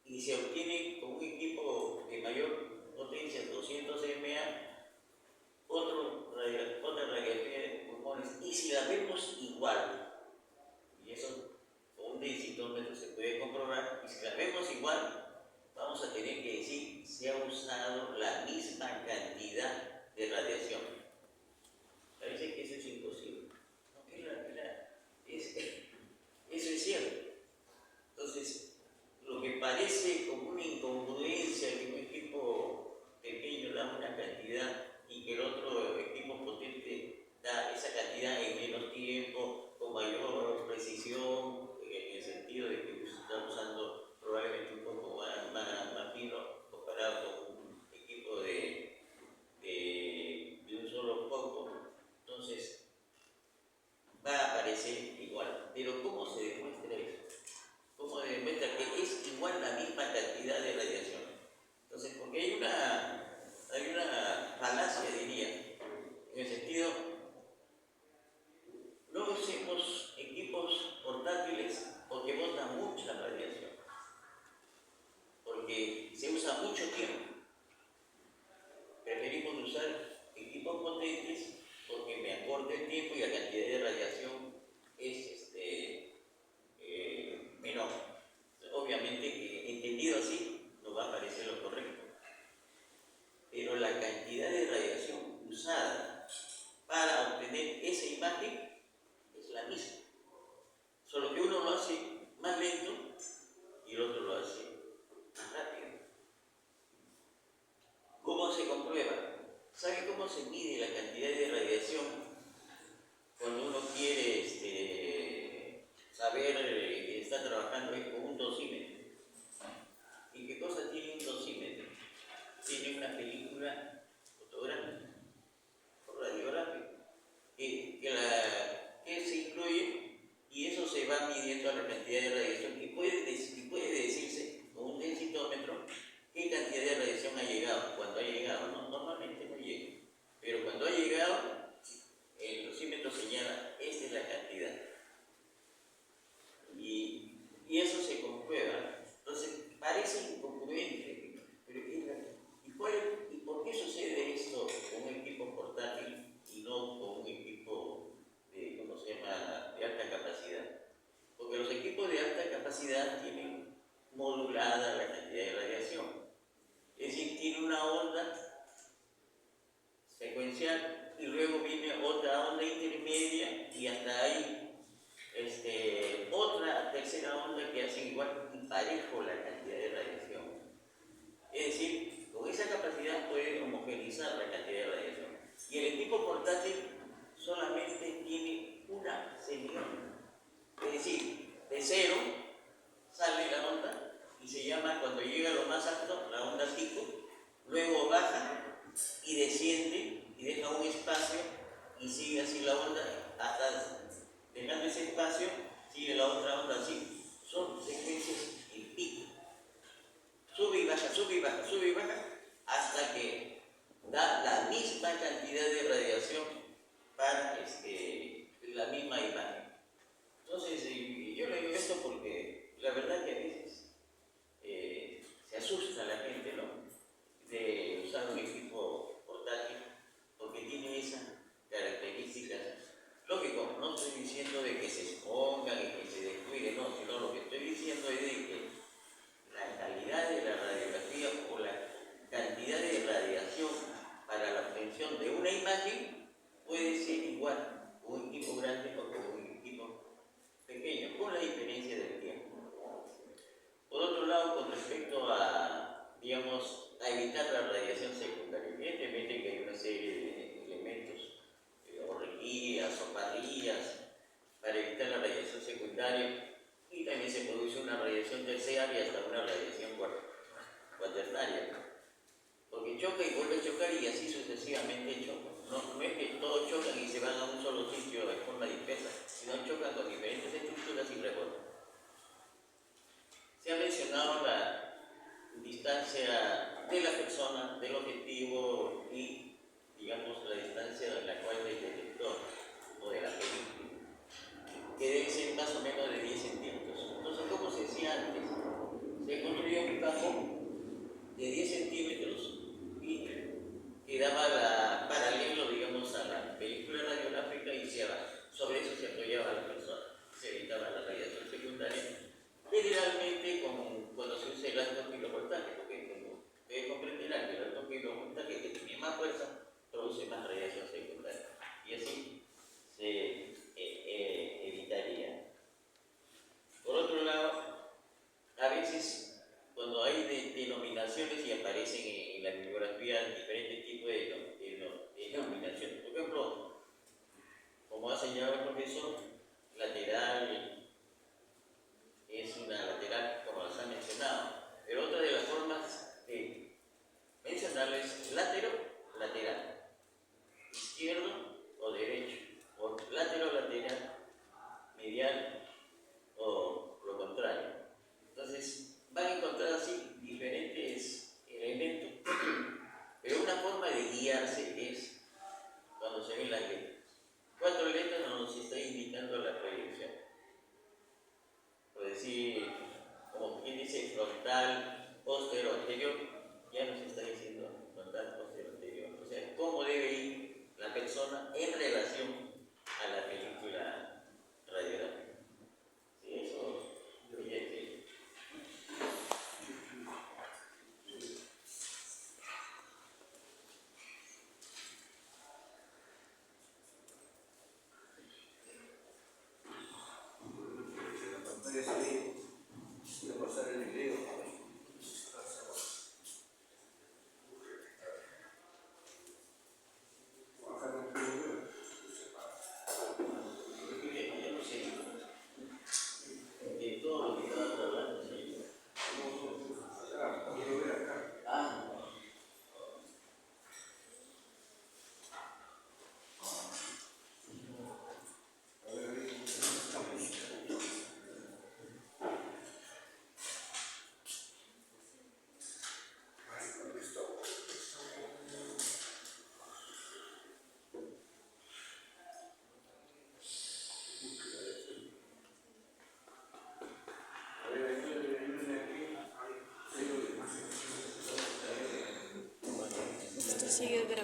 y se obtiene con un equipo de mayor potencia, 200 mA, otra radiografía de pulmones, y si la vemos igual, y eso con un densitómetro se puede comprobar, y si la vemos igual, vamos a tener que decir se ha usado la misma cantidad de radiación. Parece que eso es imposible. No, eso es cierto. Entonces, lo que parece como una incongruencia que un equipo pequeño da una cantidad y que el otro equipo potente da esa cantidad en menos tiempo, con mayor precisión, en el sentido de que está usando probablemente un poco más fino comparado con un equipo de un solo foco. Entonces, va a aparecer igual. Pero ¿cómo se demuestra eso? ¿Cómo se demuestra que es igual la misma cantidad de radiación? Entonces, porque hay una falacia, diría, en el sentido, no usemos equipos portátiles porque botan mucha radiación, porque se usa mucho tiempo. Preferimos usar equipos potentes porque me acorta el tiempo y la cantidad de radiación es menor. Obviamente que entendido así nos va a parecer lo correcto, pero la cantidad de radiación usada para obtener esa imagen es la misma, solo que uno lo hace más lento y el otro lo hace más rápido. ¿Cómo se comprueba? ¿Sabe cómo se mide la cantidad de radiación cuando uno quiere saber que está trabajando con un dosímetro? ¿Y qué cosa tiene un dosímetro? Tiene una película fotográfica o radiográfica que se incluye, y eso se va midiendo a la cantidad de radiación, y puede decirse con un densitómetro qué cantidad de radiación ha llegado, cuando ha llegado, ¿no? Normalmente no llega, pero cuando ha llegado, el dosímetro señala, esta es la cantidad. Y eso se comprueba. Entonces, parece incongruente, pero ¿y por qué sucede esto con un equipo portátil y no con un equipo de alta capacidad? Porque los equipos de alta capacidad tienen modulada la cantidad de radiación. Es decir, tiene una onda secuencial y luego viene otra onda intermedia y hasta ahí otra tercera onda que hace igual y parejo la cantidad de radiación. Es decir, con esa capacidad puede homogeneizar la cantidad de radiación. Y el equipo portátil solamente tiene una semionda. Es decir, de cero sale la onda y se llama, cuando llega a lo más alto, la onda pico, luego baja y desciende y deja un espacio y sigue así la onda hasta dejando ese espacio, sigue la otra onda así. Son secuencias en pico. Sube y baja, sube y baja, sube y baja, hasta que da la misma cantidad de radiación para la misma imagen. Entonces, yo le digo esto porque la verdad que a veces se asusta la gente, ¿no?, de usar un equipo portátil porque tiene esas características. Lógico, no estoy diciendo de que se expongan y que se descuiden, no, sino lo que estoy diciendo es de que la calidad de la radiografía o la cantidad de radiación para la obtención de una imagen puede ser igual un equipo grande o como un equipo pequeño, con la diferencia del tiempo. Por otro lado, con respecto a, digamos, a evitar la radiación secundaria, evidentemente que hay una serie de elementos, o rejillas o parrillas, para evitar la radiación secundaria, y también se produce una radiación terciaria y hasta una radiación cuaternaria, porque choca y vuelve a chocar y así sucesivamente choca. No es que todos chocan y se van a un solo sitio de forma dispersa, sino chocan con diferentes estructuras y rebotan. Se ha mencionado la distancia de la persona, del objetivo y, digamos, la distancia de la cual del detector o de la película, que debe ser más o menos de 10 centímetros. Entonces, como se decía antes, se construyó un campo de 10 centímetros y que daba paralelo, digamos, a la película radiográfica y sobre eso se apoyaba la persona, se evitaba la radiación secundaria, generalmente cuando se usa el alto kilovoltaje, porque como ustedes comprenderán que el alto kilovoltaje que tiene más fuerza produce más radiación secundaria y así se evitaría. Por otro lado, a veces cuando hay denominaciones y aparecen en la bibliografía diferentes tipos de denominaciones, por ejemplo, como ha señalado el profesor, lateral es una lateral como las han mencionado, pero otra de las formas de mencionarlo es lateral, izquierdo o derecho, o lateral, medial o lo contrario. Entonces van a encontrar así diferentes elementos, pero una forma de guiarse es cuando se ven las letras. 4 letras nos está indicando la proyección. Por decir, como quien dice frontal, posterior, anterior, ya nos está diciendo frontal,